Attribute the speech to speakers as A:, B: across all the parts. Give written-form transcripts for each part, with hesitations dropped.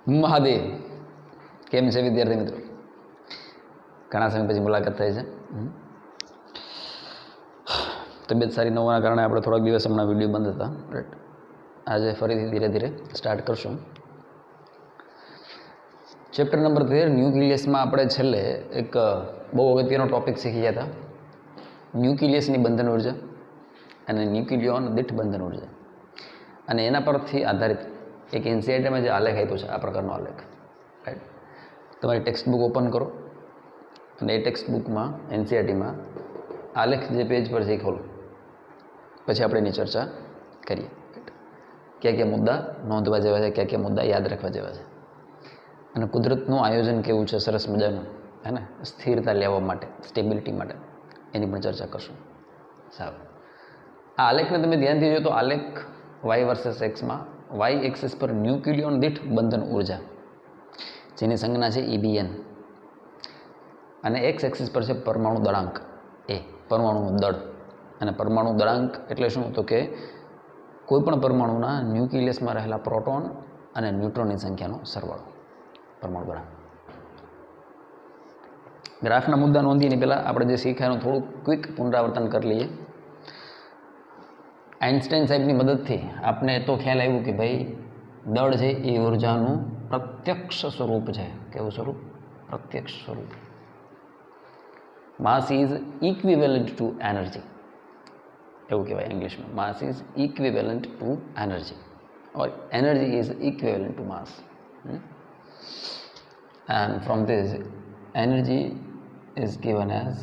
A: મહાદેવ. કેમ છે વિદ્યાર્થી મિત્રો? ઘણા સમય પછી મુલાકાત થઈ છે. તબિયત સારી ન હોવાના કારણે આપણે થોડાક દિવસ હમણાં વિડીયો બંધ હતા. રાઈટ, આજે ફરીથી ધીરે ધીરે સ્ટાર્ટ કરશું. ચેપ્ટર નંબર 13 ન્યુક્લિયસમાં આપણે છેલ્લે એક બહુ અગત્યનો ટોપિક શીખી ગયા હતા, ન્યુક્લિયસની બંધન ઉર્જા અને ન્યુક્લિયોન દીઠ બંધન ઉર્જા. અને એના પરથી આધારિત એક એનસીઈઆરટીમાં જે આલેખ આપ્યો છે, આ પ્રકારનો આલેખ. રાઈટ, તમારી ટેક્સ્ટ બુક ઓપન કરો અને એ ટેક્સ્ટ બુકમાં એનસીઈઆરટીમાં આલેખ જે પેજ પર છે ખોલો, પછી આપણે એની ચર્ચા કરીએ. કયા કયા મુદ્દા નોંધવા જેવા છે, કયા કયા મુદ્દા યાદ રાખવા જેવા છે, અને કુદરતનું આયોજન કેવું છે સરસ મજાનું, હે ને, સ્થિરતા લેવા માટે, સ્ટેબિલિટી માટે, એની પણ ચર્ચા કરશું. સારું, આ આલેખને તમે ધ્યાનથી જો તો આલેખ વાય વર્સેસ એક્સમાં વાય એક્સિસ પર ન્યુક્લિયોન દીઠ બંધન ઉર્જા, જેની સંજ્ઞા છે EBN, અને એક્સ એક્સિસ પર છે પરમાણુ દળાંક એ, પરમાણુનું દળ. અને પરમાણુ દળાંક એટલે શું? તો કે કોઈપણ પરમાણુના ન્યુક્લિયસમાં રહેલા પ્રોટોન અને ન્યુટ્રોનની સંખ્યાનો સરવાળો, પરમાણુ દળાંક. ગ્રાફના મુદ્દા નોંધીને પહેલાં આપણે જે શીખ્યાનું થોડું ક્વિક પુનરાવર્તન કરી લઈએ. આઇન્સ્ટાઈન સાહેબની મદદથી આપણે તો ખ્યાલ આવ્યું કે ભાઈ દળ છે એ ઉર્જાનું પ્રત્યક્ષ સ્વરૂપ છે. કેવું સ્વરૂપ? પ્રત્યક્ષ સ્વરૂપ. Mass is equivalent to energy, એવું કહેવાય ઇંગ્લિશમાં. Mass is equivalent to energy, or energy is equivalent to mass. And from this energy is given as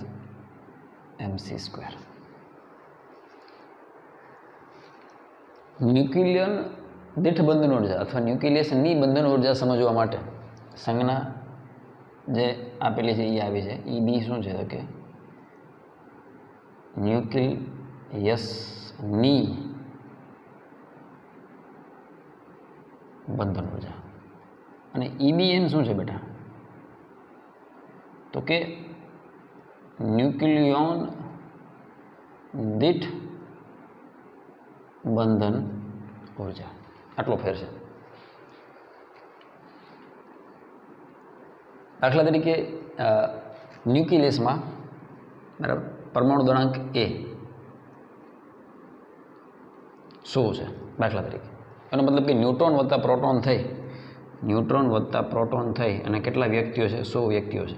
A: mc². Nucleon દીઠ બંધન ઉર્જા અથવા ન્યુક્લિયસની બંધન ઉર્જા સમજવા માટે સંજ્ઞા જે આપેલી છે એ આવી છે. EB શું છે? તો કે ન્યુક્લિયસની બંધન ઉર્જા. અને EBN શું છે બેટા? તો કે ન્યુક્લિયોન દીઠ બંધન ઉર્જા. આટલો ફેર છે. દાખલા તરીકે ન્યુક્લિયસમાં બરાબર પરમાણુ દળાંક A 100 છે દાખલા તરીકે. એનો મતલબ કે ન્યુટ્રોન વત્તા પ્રોટોન થઈ અને કેટલા વ્યક્તિઓ છે? 100 વ્યક્તિઓ છે.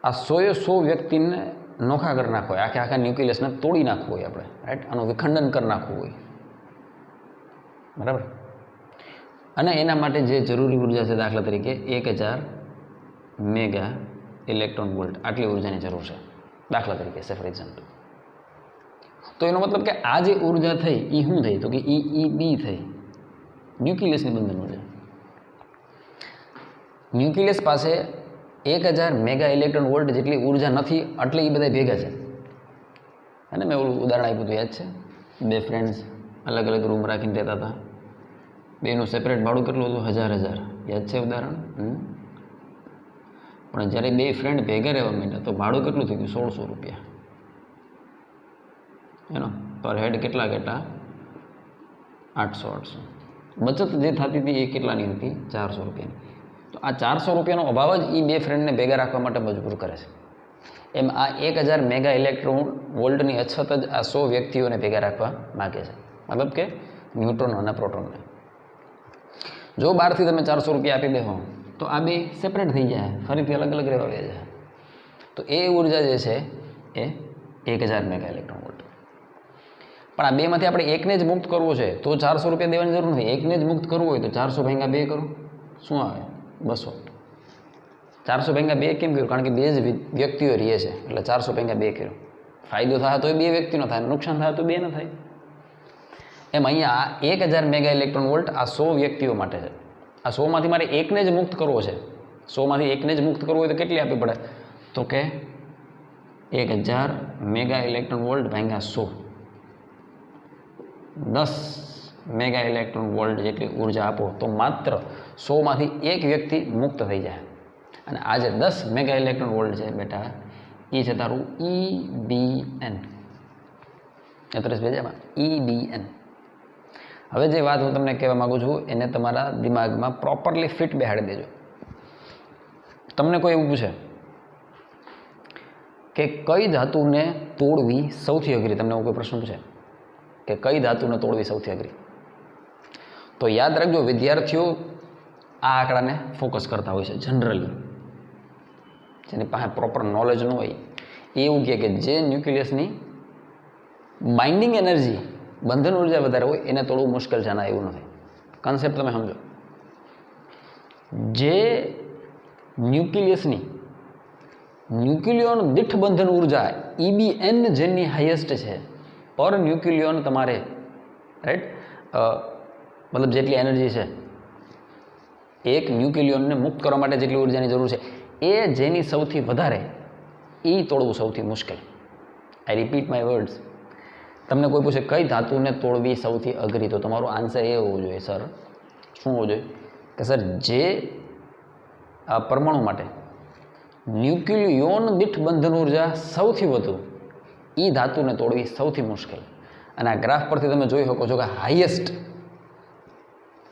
A: આ 100 વ્યક્તિને નોખા કરી નાખવો હોય, આખા ન્યુક્લિયસને તોડી નાખવું હોય આપણે, રાઈટ, આનું વિખંડન કરી નાખવું હોય, બરાબર. અને એના માટે જે જરૂરી ઉર્જા છે, દાખલા તરીકે 1000 મેગા ઇલેક્ટ્રોન વોલ્ટ, આટલી ઉર્જાની જરૂર છે દાખલા તરીકે, સે ફોર એક્ઝામ્પલ. તો એનો મતલબ કે આ જે ઉર્જા થઈ એ શું થઈ? તો કે EB થઈ, ન્યુક્લિયસની બંધન ઉર્જા. ન્યુક્લિયસ પાસે 1000 મેગા ઇલેક્ટ્રોન વોલ્ટ જેટલી ઉર્જા નથી, એટલે એ બધા ભેગા છે. અને મેં ઓલું ઉદાહરણ આપ્યું હતું, યાદ છે? 2 ફ્રેન્ડ્સ અલગ અલગ રૂમ રાખીને રહેતા હતા, બેનું સેપરેટ ભાડું કેટલું હતું? 1000. યાદ છે ઉદાહરણ? પણ જ્યારે 2 ફ્રેન્ડ ભેગા રહેવા માંડ્યા તો ભાડું કેટલું થઈ ગયું? 1600 રૂપિયા. એનો પર હેડ કેટલા 800. બચત જે થતી હતી એ કેટલાની હતી? 400 રૂપિયાની. તો આ 400 રૂપિયાનો અભાવ જ એ 2 ફ્રેન્ડને ભેગા રાખવા માટે મજબૂર કરે છે. એમ આ 1000 મેગા ઇલેક્ટ્રોન વોલ્ટની અછત જ આ 100 વ્યક્તિઓને ભેગા રાખવા માગે છે, મતલબ કે ન્યુટ્રોન અને પ્રોટોનને. જો બહારથી તમે 400 રૂપિયા આપી દેવો તો આ 2 સેપરેટ થઈ જાય, ફરીથી અલગ અલગ રહેવા જાય. તો એ ઉર્જા જે છે એ 1000 મેગા ઇલેક્ટ્રોન વોલ્ટ. પણ આ 2માંથી આપણે એકને જ મુક્ત કરવો છે તો 400 રૂપિયા દેવાની જરૂર નથી. એકને જ મુક્ત કરવું હોય તો 400 ભાગ્યા 2 કરો, શું આવે? 200. 400 ભાગ્યા 2 કેમ કર્યું? કારણ કે 2 જ વ્યક્તિઓ રહે છે, એટલે 400 ભાગ્યા 2 કર્યું. ફાયદો થાય તો એ 2 વ્યક્તિનો થાય, નુકસાન થાય તો 2 ન થાય. એમ અહીંયા 1000 મેગા ઇલેક્ટ્રોન વોલ્ટ આ 100 વ્યક્તિઓ માટે છે. આ 100માંથી મારે એકને જ મુક્ત કરવો છે. 100માંથી એકને જ મુક્ત કરવો હોય તો કેટલી આપવી પડે? તો કે 1000 મેગા ઇલેક્ટ્રોન વોલ્ટ ભાગ્યા 100, 10 મેગા ઇલેક્ટ્રોન વોલ્ટ જેટલી ઉર્જા આપો તો માત્ર 100માંથી એક વ્યક્તિ મુક્ત થઈ જાય. અને આ જે 10 મેગા ઇલેક્ટ્રોન વોલ્ટ છે બેટા, એ છે તારું EBN. 33 EBN. હવે જે વાત હું તમને કહેવા માગું છું એને તમારા દિમાગમાં પ્રોપરલી ફિટ બેહાડી દેજો. તમને કોઈ એવું પૂછે કે કઈ ધાતુને તોડવી સૌથી અઘરી, તમને એવો કોઈ પ્રશ્ન પૂછે કે કઈ ધાતુને તોડવી સૌથી અઘરી, તો યાદ રાખજો વિદ્યાર્થીઓ આ આંકડાને ફોકસ કરતા હોય છે જનરલી, જેની પાસે પ્રોપર નોલેજ ન હોય એ એવું કહે કે જે ન્યુક્લિયસની બાઇન્ડિંગ એનર્જી બંધન ઉર્જા વધારે હોય એને તોડવું મુશ્કેલ છે. ના, એવું નથી. કન્સેપ્ટ તમે સમજો. જે ન્યુક્લિયસની ન્યુક્લિયોન દીઠ બંધન ઉર્જા EBN જેની હાઈએસ્ટ છે પર ન્યુક્લિયોન તમારે, રાઈટ, મતલબ જેટલી એનર્જી છે એક ન્યુક્લિયોનને મુક્ત કરવા માટે જેટલી ઉર્જાની જરૂર છે એ જેની સૌથી વધારે, એ તોડવું સૌથી મુશ્કેલ. આઈ રિપીટ માય વર્ડ્સ. તમને કોઈ પૂછે કઈ ધાતુને તોડવી સૌથી અઘરી, તો તમારો આન્સર એ હોવો જોઈએ સર, શું હોવો જોઈએ કે સર જે પરમાણુ માટે ન્યુક્લિયોન દીઠ બંધન ઉર્જા સૌથી વધુ, એ ધાતુને તોડવી સૌથી મુશ્કેલ. અને આ ગ્રાફ પરથી તમે જોઈ શકો છો કે હાઈએસ્ટ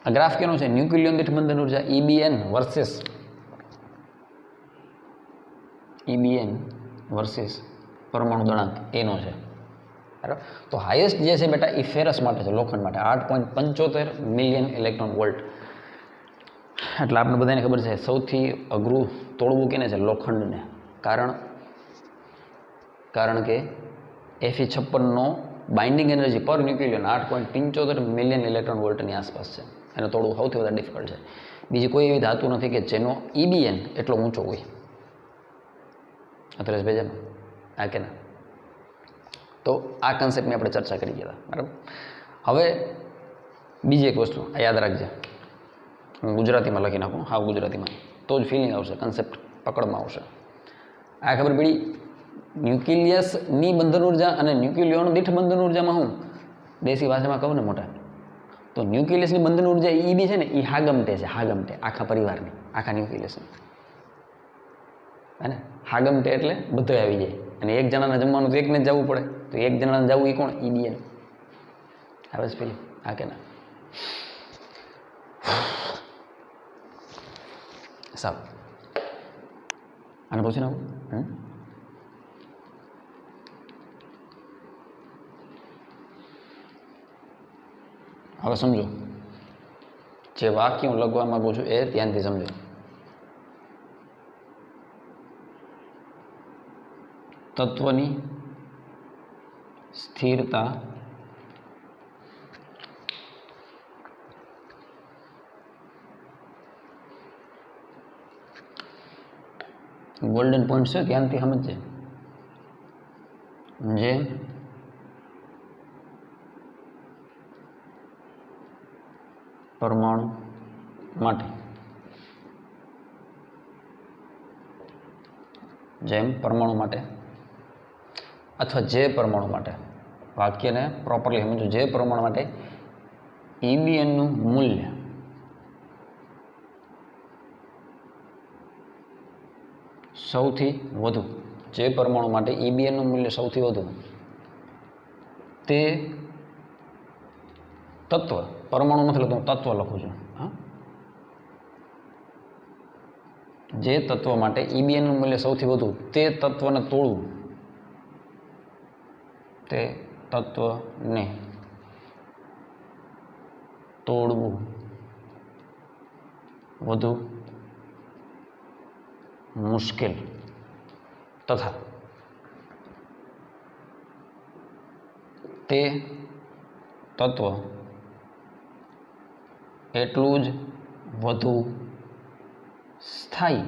A: આ ગ્રાફ કેનો છે, ન્યુક્લિયોન દીઠ બંધન ઉર્જા EBN વર્સિસ પરમાણુ દળાંક એનો છે, બરાબર. તો હાઈએસ્ટ જે છે બેટા એ ફેરસ માટે છે, લોખંડ માટે 8.75 મિલિયન ઇલેક્ટ્રોન વોલ્ટ. એટલે આપણે બધાને ખબર છે સૌથી અઘરું તોડવું કેને છે, લોખંડને. કારણ કે Fe56નો બાઇન્ડિંગ એનર્જી પર ન્યુક્લિયન 8.75 મિલિયન ઇલેક્ટ્રોન વોલ્ટની આસપાસ છે. એને તોડવું સૌથી વધારે ડિફિકલ્ટ છે. બીજી કોઈ એવી ધાતુ નથી કે જેનો EBN એટલો ઊંચો હોય. અત્યારે ભેજામાં આ કે ના. તો આ કન્સેપ્ટની આપણે ચર્ચા કરી ગયા હતા, બરાબર. હવે બીજી એક વસ્તુ આ યાદ રાખજે, હું ગુજરાતીમાં લખી નાખું, હા ગુજરાતીમાં, તો જ ફિલિંગ આવશે, કન્સેપ્ટ પકડમાં આવશે. આ ખબર પડી ન્યુક્લિયસની બંધન ઉર્જા અને ન્યુક્લિયોન દીઠ બંધન ઉર્જામાં હું દેશી ભાષામાં કહું ને મોટા, તો ન્યુક્લિયસની બંધન ઉર્જા EB છે ને એ હાગમટે છે, હાગમટે આખા પરિવારની, આખા ન્યુક્લિયસની, હે ને. હાગમટે એટલે બધો આવી જાય, અને એક જણાને જમવાનું તો એકને જ જવું પડે, તો એક જણાને જવું એ કોણ, EBN. આવે છે પેલી આ કે ના. સારું, આને પૂછી નાખું. હવે સમજો, જે વાક્ય હું લખવા માંગુ છું એ ધ્યાનથી સમજો. તત્વની સ્થિરતા ગોલ્ડન પોઈન્ટ છે, ધ્યાનથી સમજજે. જે પરમાણુ માટે, જેમ પરમાણુ માટે અથવા જે પરમાણુ માટે, વાક્યને પ્રોપરલી સમજો, જે પરમાણુ માટે EBNનું મૂલ્ય સૌથી વધુ, જે પરમાણુ માટે EBNનું મૂલ્ય સૌથી વધુ, તે તત્વ, પરમાણુ નથી લખતો, હું તત્વ લખું છું, હા, જે તત્વ માટે EBNનું મૂલ્ય સૌથી વધુ, તે તત્વને તોડવું, તે તત્વને તોડવું વધુ મુશ્કેલ તથા તે તત્વ એટલું જ વધુ સ્થાયી.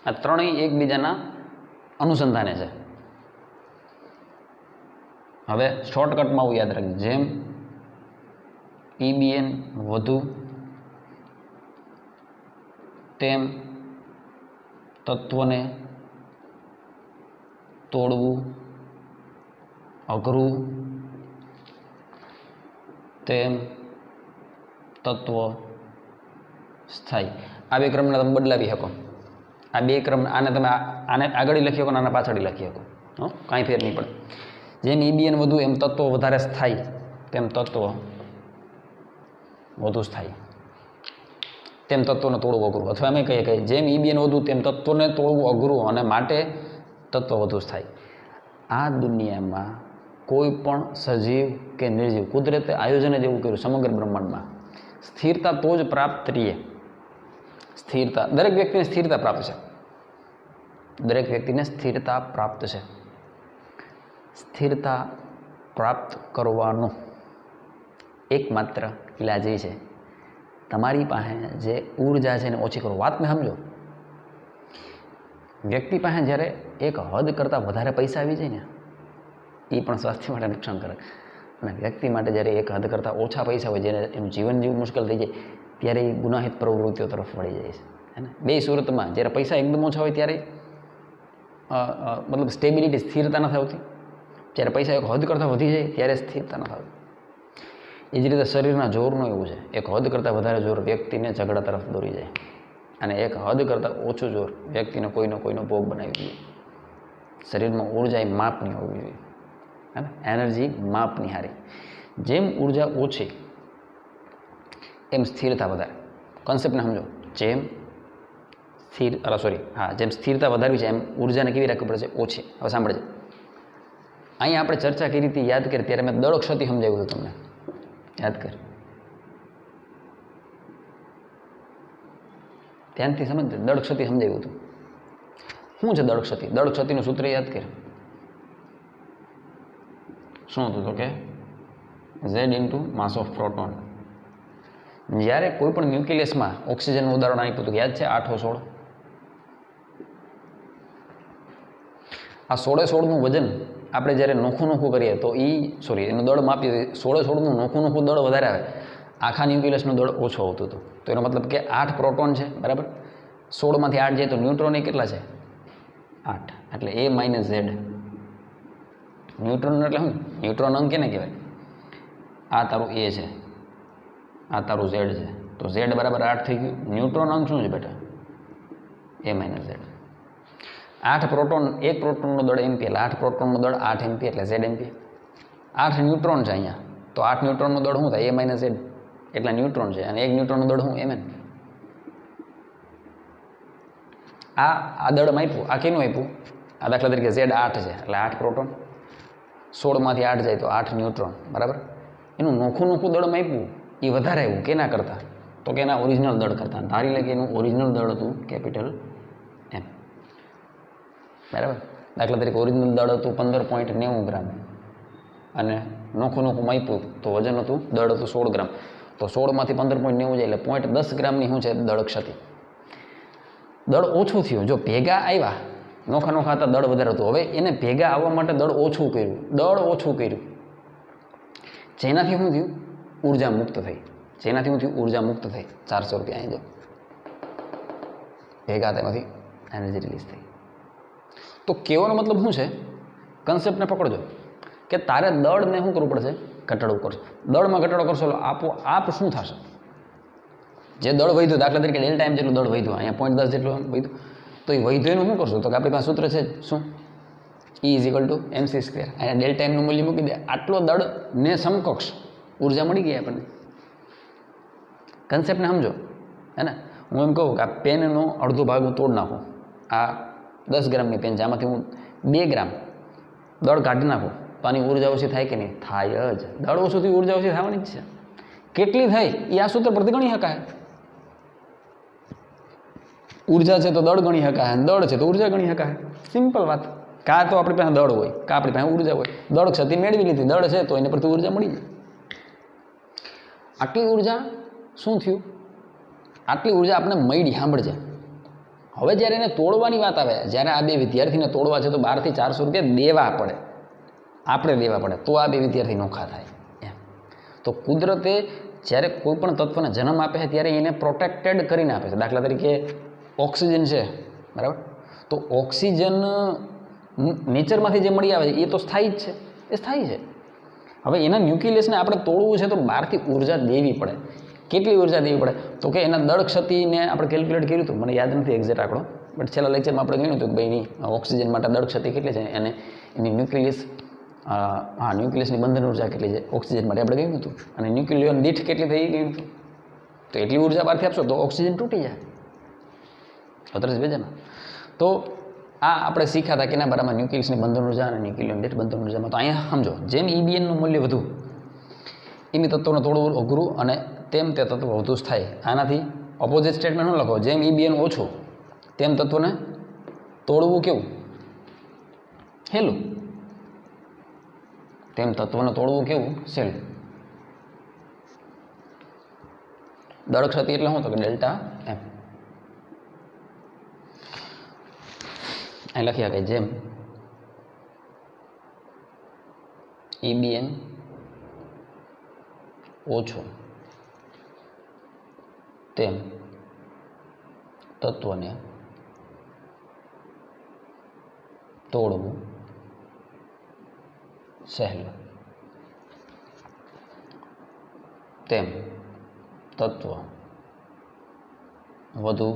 A: આ ત્રણેય એકબીજાના અનુસંધાને છે. હવે શોર્ટકટમાં આવું યાદ રાખજો, જેમ EBN વધુ તેમ તત્વને તોડવું અઘરું, તેમ તત્વ સ્થાયી. આ બે ક્રમને તમે બદલાવી શકો. આ બે ક્રમ, આને તમે આને આગળ લખી શકો અને આને પાછળ લખી શકો, કાંઈ ફેર નહીં પડે. જેમ EBN વધુ એમ તત્વો વધારે સ્થાયી, તેમ તત્વ વધુ સ્થાયી, તેમ તત્વોને તોડવું અઘરું. અથવા અમે કહીએ કે જેમ EBN વધુ તેમ તત્વોને તોડવું અઘરું અને માટે તત્વ વધુ સ્થાયી. આ દુનિયામાં કોઈ પણ સજીવ કે નિર્જીવ કુદરતે આયોજન જ એવું કર્યું સમગ્ર બ્રહ્માંડમાં, સ્થિરતા તો જ પ્રાપ્ત રહીએ. સ્થિરતા દરેક વ્યક્તિને સ્થિરતા પ્રાપ્ત છે. દરેક વ્યક્તિને સ્થિરતા પ્રાપ્ત છે. સ્થિરતા પ્રાપ્ત કરવાનો એકમાત્ર ઇલાજ એ છે તમારી પાસે જે ઉર્જા છે એને ઓછી કરો. વાતને સમજો. વ્યક્તિ પાસે જ્યારે એક હદ કરતાં વધારે પૈસા આવી જાય ને એ પણ સ્વાસ્થ્ય માટે નુકસાનકારક, અને વ્યક્તિ માટે જ્યારે એક હદ કરતાં ઓછા પૈસા હોય, જ્યારે એનું જીવન જીવવું મુશ્કેલ થઈ જાય ત્યારે એ ગુનાહિત પ્રવૃત્તિઓ તરફ વળી જાય છે. હે ને? બે સુરતમાં જ્યારે પૈસા એકદમ ઓછા હોય ત્યારે મતલબ સ્ટેબિલિટી, સ્થિરતા નથી આવતી. જ્યારે પૈસા એક હદ કરતાં વધી જાય ત્યારે સ્થિરતા નથી આવતી. એ જ રીતે શરીરના જોરનું એવું છે. એક હદ કરતાં વધારે જોર વ્યક્તિને ઝઘડા તરફ દોરી જાય, અને એક હદ કરતાં ઓછું જોર વ્યક્તિને કોઈનો ભોગ બનાવી દે. શરીરમાં ઉર્જા એ માપની હોવી જોઈએ, હે ને? એનર્જી માપની હારી. જેમ ઉર્જા ઓછી એમ સ્થિરતા વધારે. કોન્સેપ્ટને સમજો. જેમ જેમ સ્થિરતા વધારવી છે એમ ઉર્જાને કેવી રાખવી પડે છે? ઓછી. હવે સાંભળજે, અહીંયા આપણે ચર્ચા કરી હતી, યાદ કરી, ત્યારે મેં દળ ક્ષતિ સમજાવ્યું હતું તમને, યાદ કર, ધ્યાનથી સમજ. દળ ક્ષતિ સમજાવ્યું હતું. શું છે દળ ક્ષતિ? દળ ક્ષતિનું સૂત્ર યાદ કર. શું હતું? તો કે Z into mass of proton. જ્યારે કોઈ પણ ન્યુક્લિયસમાં ઓક્સિજનનું ઉદાહરણ આપ્યું હતું, યાદ છે? 8O16. આ 16 વજન આપણે જ્યારે નોખું કરીએ તો એનું દળ માપીએ, 16 નોખું દળ વધારે આવે, આખા ન્યુક્લિયસનું દળ ઓછું આવતું હતું. તો એનો મતલબ કે 8 પ્રોટોન છે, બરાબર? 16માંથી 8 જાય તો ન્યુટ્રોન એ કેટલા છે? 8. એટલે A - Z. ન્યુટ્રોન એટલે શું? ન્યુટ્રોન અંક કેને કહેવાય? આ તારું A છે, આ તારું Z છે, તો Z બરાબર 8 થઈ ગયું. ન્યુટ્રોન અંક શું છે બેટા? A - Z. 8 પ્રોટોન, એક પ્રોટોનનો દળ MP, એટલે 8 પ્રોટોનનો દળ 8 MP, એટલે Z MP. 8 ન્યુટ્રોન છે અહીંયા, તો 8 ન્યુટ્રોનનો દળ શું થાય? A - Z. એટલા ન્યુટ્રોન છે, અને એક ન્યુટ્રોનનો દળ શું? Mn. આ દળ આપ્યું, આ કેનું આપ્યું? આ દાખલા તરીકે Z 8 છે, એટલે 8 પ્રોટોન, 16માંથી 8 જાય તો 8 ન્યુટ્રોન, બરાબર? એનું નોખું દળ આપ્યું, એ વધારે આવ્યું કેના કરતાં? તો કે એના ઓરિજિનલ દળ કરતાં. ધારી લે કે એનું ઓરિજિનલ દળ હતું કેપિટલ M, બરાબર? દાખલા તરીકે ઓરિજિનલ દળ હતું 15.90 ગ્રામ, અને નોખું આપ્યું તો વજન હતું, દળ હતું 16 ગ્રામ. તો 16માંથી 15.90 જાય એટલે 0.10 ગ્રામની શું છે? દળ ક્ષતિ. દળ ઓછું થયું. જો ભેગા આવ્યા, નોખા હતા, દળ વધારે હતું. હવે એને ભેગા આવવા માટે દળ ઓછું કર્યું. જેનાથી શું થયું? ઉર્જા મુક્ત થઈ. જેનાથી શું થયું? ઉર્જા મુક્ત થઈ. 400 રૂપિયા અહીં જાઓ, ભેગા તેમાંથી એનર્જી રિલીઝ થઈ. તો કહેવાનો મતલબ શું છે? કન્સેપ્ટને પકડજો કે તારે દળને શું કરવું પડશે? ઘટાડવું પડશે. દળમાં ઘટાડો કરશો એટલે આપોઆપ શું થશે? જે દળ વધ્યું, દાખલા તરીકે ડેલ્ટા M જેટલું દળ વધ્યું, અહીંયા 0.10 જેટલું વધ્યું, તો એ વધ્યું એનું શું કરશું? તો કે આપણી પાસે સૂત્ર છે શું? E = mc². અહીંયા ડેલ્ટા Mનું મૂલ્ય મૂકી દે. આટલો દળને સમકક્ષ ઉર્જા મળી ગઈ આપણને. કન્સેપ્ટને સમજો, હે ને? હું એમ કહું કે આ પેનનો અડધો ભાગ હું તોડ નાખું, આ 10 ગ્રામની પેન છે, આમાંથી હું 2 ગ્રામ દળ કાઢી નાખું, તો આની ઉર્જા ઓછી થાય કે નહીં? થાય જ. દળ ઓછું થયું, ઉર્જા ઓછી થવાની જ છે. કેટલી થઈ એ આ સૂત્ર પરથી ગણી શકાય. ઉર્જા છે તો દળ ગણી શકાય, દળ છે તો ઉર્જા ગણી શકાય. સિમ્પલ વાત. કાં તો આપણી પાસે દળ હોય, કાં આપણી પાસે ઉર્જા હોય. દળ ક્ષતિ મેળવી લીધી, દળ છે તો એને પરથી ઉર્જા મળી જાય. આટલી ઉર્જા શું થયું? આટલી ઉર્જા આપણે મળી. સાંભળજે, હવે જ્યારે એને તોડવાની વાત આવે, જ્યારે આ બે વિદ્યાર્થીને તોડવા છે તો 12 થી 400 રૂપિયા દેવા પડે, આપણે દેવા પડે, તો આ બે વિદ્યાર્થી નોખા થાય. એમ તો કુદરતે જ્યારે કોઈ પણ તત્વને જન્મ આપે છે ત્યારે એને પ્રોટેક્ટેડ કરીને આપે છે. દાખલા તરીકે ઓક્સિજન છે, બરાબર? તો ઓક્સિજન નેચરમાંથી જે મળી આવે છે એ તો સ્થાયી જ છે, એ સ્થાયી છે. હવે એના ન્યુક્લિયસને આપણે તોડવું છે તો બહારથી ઉર્જા દેવી પડે. કેટલી ઉર્જા દેવી પડે? તો કે એના દળ ક્ષતિને આપણે કેલ્ક્યુલેટ કર્યું હતું, મને યાદ નથી એક્ઝેક્ટ આંકડો, બટ છેલ્લા લેક્ચરમાં આપણે ગણ્યું હતું કે ભાઈ એની ઓક્સિજન માટે દળ ક્ષતિ કેટલી છે, અને એની ન્યુક્લિયસની બંધન ઉર્જા કેટલી છે ઓક્સિજન માટે આપણે ગણ્યું હતું, અને ન્યુક્લિયન દીઠ કેટલી થઈ ગયું હતું તો એટલી ઉર્જા બહારથી આપશો તો ઓક્સિજન તૂટી જાય. અતરસ ભેજામાં. તો આ આપણે શીખ્યા હતા કે એના બારામાં ન્યુક્લિયસની બંધન ઉર્જા અને ન્યુક્લિયન દીઠ બંધન ઉર્જામાં. તો અહીંયા સમજો, જેમ EBNનું મૂલ્ય વધુ એમી તત્વોને તોડવું અઘરું અને તેમ તે તત્વ વધુ થાય. આનાથી ઓપોઝિટ સ્ટેટમેન્ટ શું લખો? જેમ EBN ઓછું તેમ તત્વને તોડવું કેવું? હેલું. તેમ તત્વને તોડવું કેવું? સહેલું. દળ ક્ષતિ એટલે શું? તો કે ડેલ્ટા એમ. અહીં લખ્યા કે જેમ EBN ઓછું તેમ તત્વને તોડવું સહેલું. તેમ તત્વ વધુ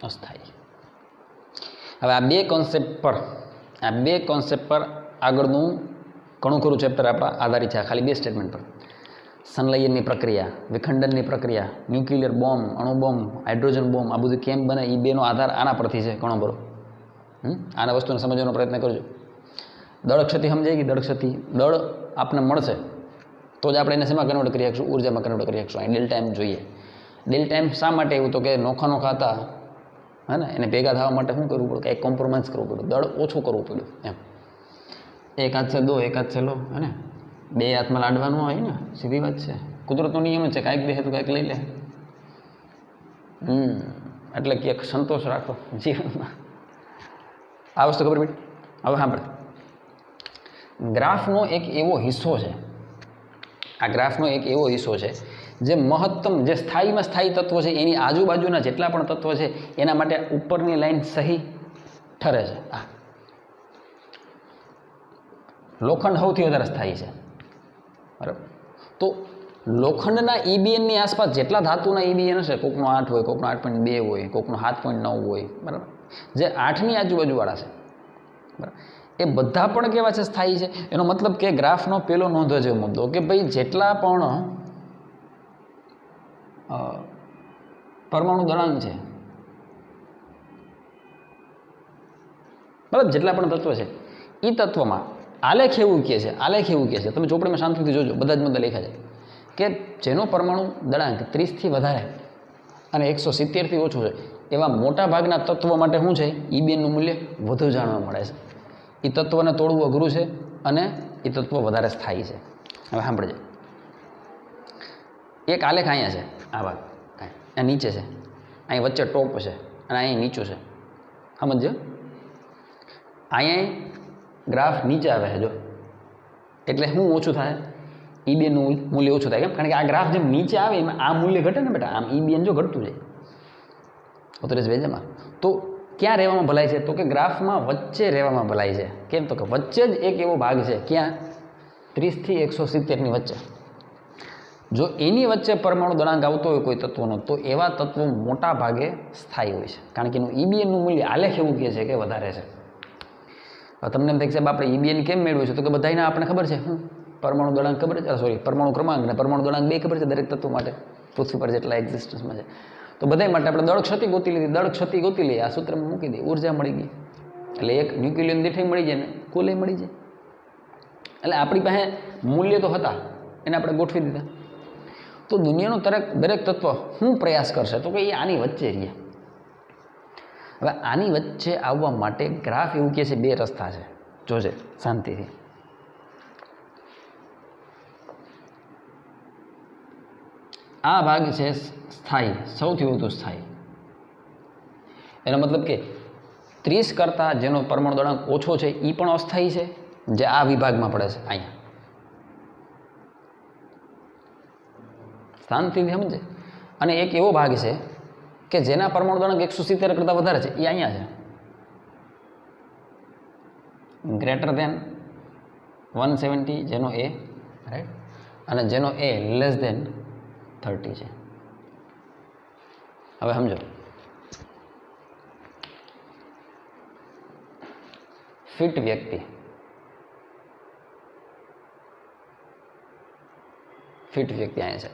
A: અસ્થાયી. હવે આ બે કોન્સેપ્ટ પર આગળનું ઘણું ખરું ચેપ્ટર આપણા આધારિત છે. ખાલી બે સ્ટેટમેન્ટ પર. સંલયનની પ્રક્રિયા, વિખંડનની પ્રક્રિયા, ન્યુક્લિયર બોમ્બ, અણુ બોમ્બ, હાઇડ્રોજન બોમ્બ, આ બધું કેમ બને એ બેનો આધાર આના પરથી છે ઘણો બધો. આના વસ્તુને સમજવાનો પ્રયત્ન કરજો. દળ ક્ષતિ સમજાય કે દળ ક્ષતિ, દળ આપને મળશે તો જ આપણે એને શેમાં કન્વર્ટ કરી શકશું? ઉર્જામાં કન્વર્ટ કરી શકશું. અહીં ડેલ્ટા એમ જોઈએ. ડેલ્ટા એમ શા માટે એવું? તો કે નોખા હતા હે ને, એને ભેગા થવા માટે શું કરવું પડ્યું? કંઈક કોમ્પ્રોમાઇઝ કરવું પડ્યું, દળ ઓછું કરવું પડ્યું એમ. એક હાથ છે દો, એક હાથ છે લો, હે ને, બે હાથમાં લાડવાનું હોય ને, સીધી વાત છે. કુદરતનો નિયમ જ છે, કાંઈક દે તો કાંઈક લઈ લે. એટલે ક્યાંક સંતોષ રાખો જીવનમાં. આ વસ્તુ ખબર પડી? હવે સાંભળે, ગ્રાફનો એક એવો હિસ્સો છે, આ ગ્રાફનો એક એવો હિસ્સો છે જે મહત્તમ, જે સ્થાયીમાં સ્થાયી તત્વો છે એની આજુબાજુના જેટલા પણ તત્વો છે એના માટે ઉપરની લાઈન સહી ઠરે છે. આ લોખંડ સૌથી વધારે સ્થાયી છે, બરાબર. તો લોખંડના EBNની આસપાસ જેટલા ધાતુના EBN હશે, કોકનો 8 હોય, કોકનો 8.2 હોય, કોકનો 7.9 હોય, બરાબર, જે 8ની આજુબાજુવાળા છે, બરાબર, એ બધા પણ કેવા છે? સ્થાયી છે. એનો મતલબ કે ગ્રાફનો પેલો નોંધવા જેવો મુદ્દો કે ભાઈ જેટલા પણ પરમાણુ દળાંક છે, બરાબર, જેટલા પણ તત્વ છે એ તત્વમાં આલેખ એવું કહે છે, તમે ચોપડીમાં શાંતિથી જોજો, બધા જ મુદ્દા લખ્યા છે કે જેનો પરમાણુ દળાંક 30થી વધારે અને 170થી ઓછું છે એવા મોટા ભાગના તત્વો માટે શું છે? EBNનું મૂલ્ય વધુ જાણવા મળે છે. એ તત્વને તોડવું અઘરું છે અને એ તત્વ વધારે સ્થાયી છે. હવે સાંભળજો, એક આલેખ અહીંયા છે, આ ભાગ આ નીચે છે, અહીં વચ્ચે ટોપ છે અને અહીં નીચું છે. સમજો, અહીંયા ગ્રાફ નીચે આવે છે જો, એટલે શું ઓછું થાય? EBNનું મૂલ્ય ઓછું થાય. કેમ? કારણ કે આ ગ્રાફ જેમ નીચે આવે એમાં આ મૂલ્ય ઘટે ને બેટા. આમ EBN જો ઘટતું જાય ઉતરેશ ભેજામાં, તો ક્યાં રહેવામાં ભલાઈ છે? તો કે ગ્રાફમાં વચ્ચે રહેવામાં ભલાઈ છે. કેમ? તો કે વચ્ચે જ એક એવો ભાગ છે, ક્યાં? 30થી 170ની વચ્ચે. જો એની વચ્ચે પરમાણુ દળાંક આવતો હોય કોઈ તત્વનો, તો એવા તત્વો મોટા ભાગે સ્થાયી હોય છે, કારણ કે એનું EBNનું મૂલ્ય આલેખ એવું કહે છે કે વધારે છે. તમને એમ થાય કે સાહેબ આપણે EBN કેમ મેળવ્યું છે? તો કે બધાને આપણે ખબર છે, પરમાણુ દળાંક ખબર છે, સોરી, પરમાણુ ક્રમાંક અને પરમાણુ દળાંક બે ખબર છે દરેક તત્વ માટે, પૃથ્વી પર જેટલા એક્ઝિસ્ટન્સમાં છે. તો બધા માટે આપણે દળ ક્ષતિ ગોતી લીધી, દળ ક્ષતિ ગોતી લઈએ, આ સૂત્રમાં મૂકી દઈએ, ઉર્જા મળી ગઈ. એટલે એક ન્યુક્લિયન દીઠે મળી જાય ને કુલે મળી જાય. એટલે આપણી પાસે મૂલ્ય તો હતા, એને આપણે ગોઠવી દીધા. તો દુનિયાનું દરેક તત્વ શું પ્રયાસ કરશે? તો કે એ આની વચ્ચે રહીએ. હવે આની વચ્ચે આવવા માટે ગ્રાફ એવું કહે છે બે રસ્તા છે, જોજે શાંતિથી. આ ભાગ છે સ્થાયી, સૌથી વધુ સ્થાયી. એનો મતલબ કે 30 કરતાં જેનો પરમાણુ દળાંક ઓછો છે એ પણ અસ્થાયી છે, જે આ વિભાગમાં પડે છે અહીંયા. શાંતિથી સમજે. અને એક એવો ભાગ છે કે જેના પરમાણુ દળાંક 170 કરતાં વધારે છે, એ અહીંયા છે, ગ્રેટર દેન 170, જેનો A, રાઈટ, અને જેનો A લેસ દેન 30 છે. હવે સમજો, ફિટ વ્યક્તિ અહીંયા છે,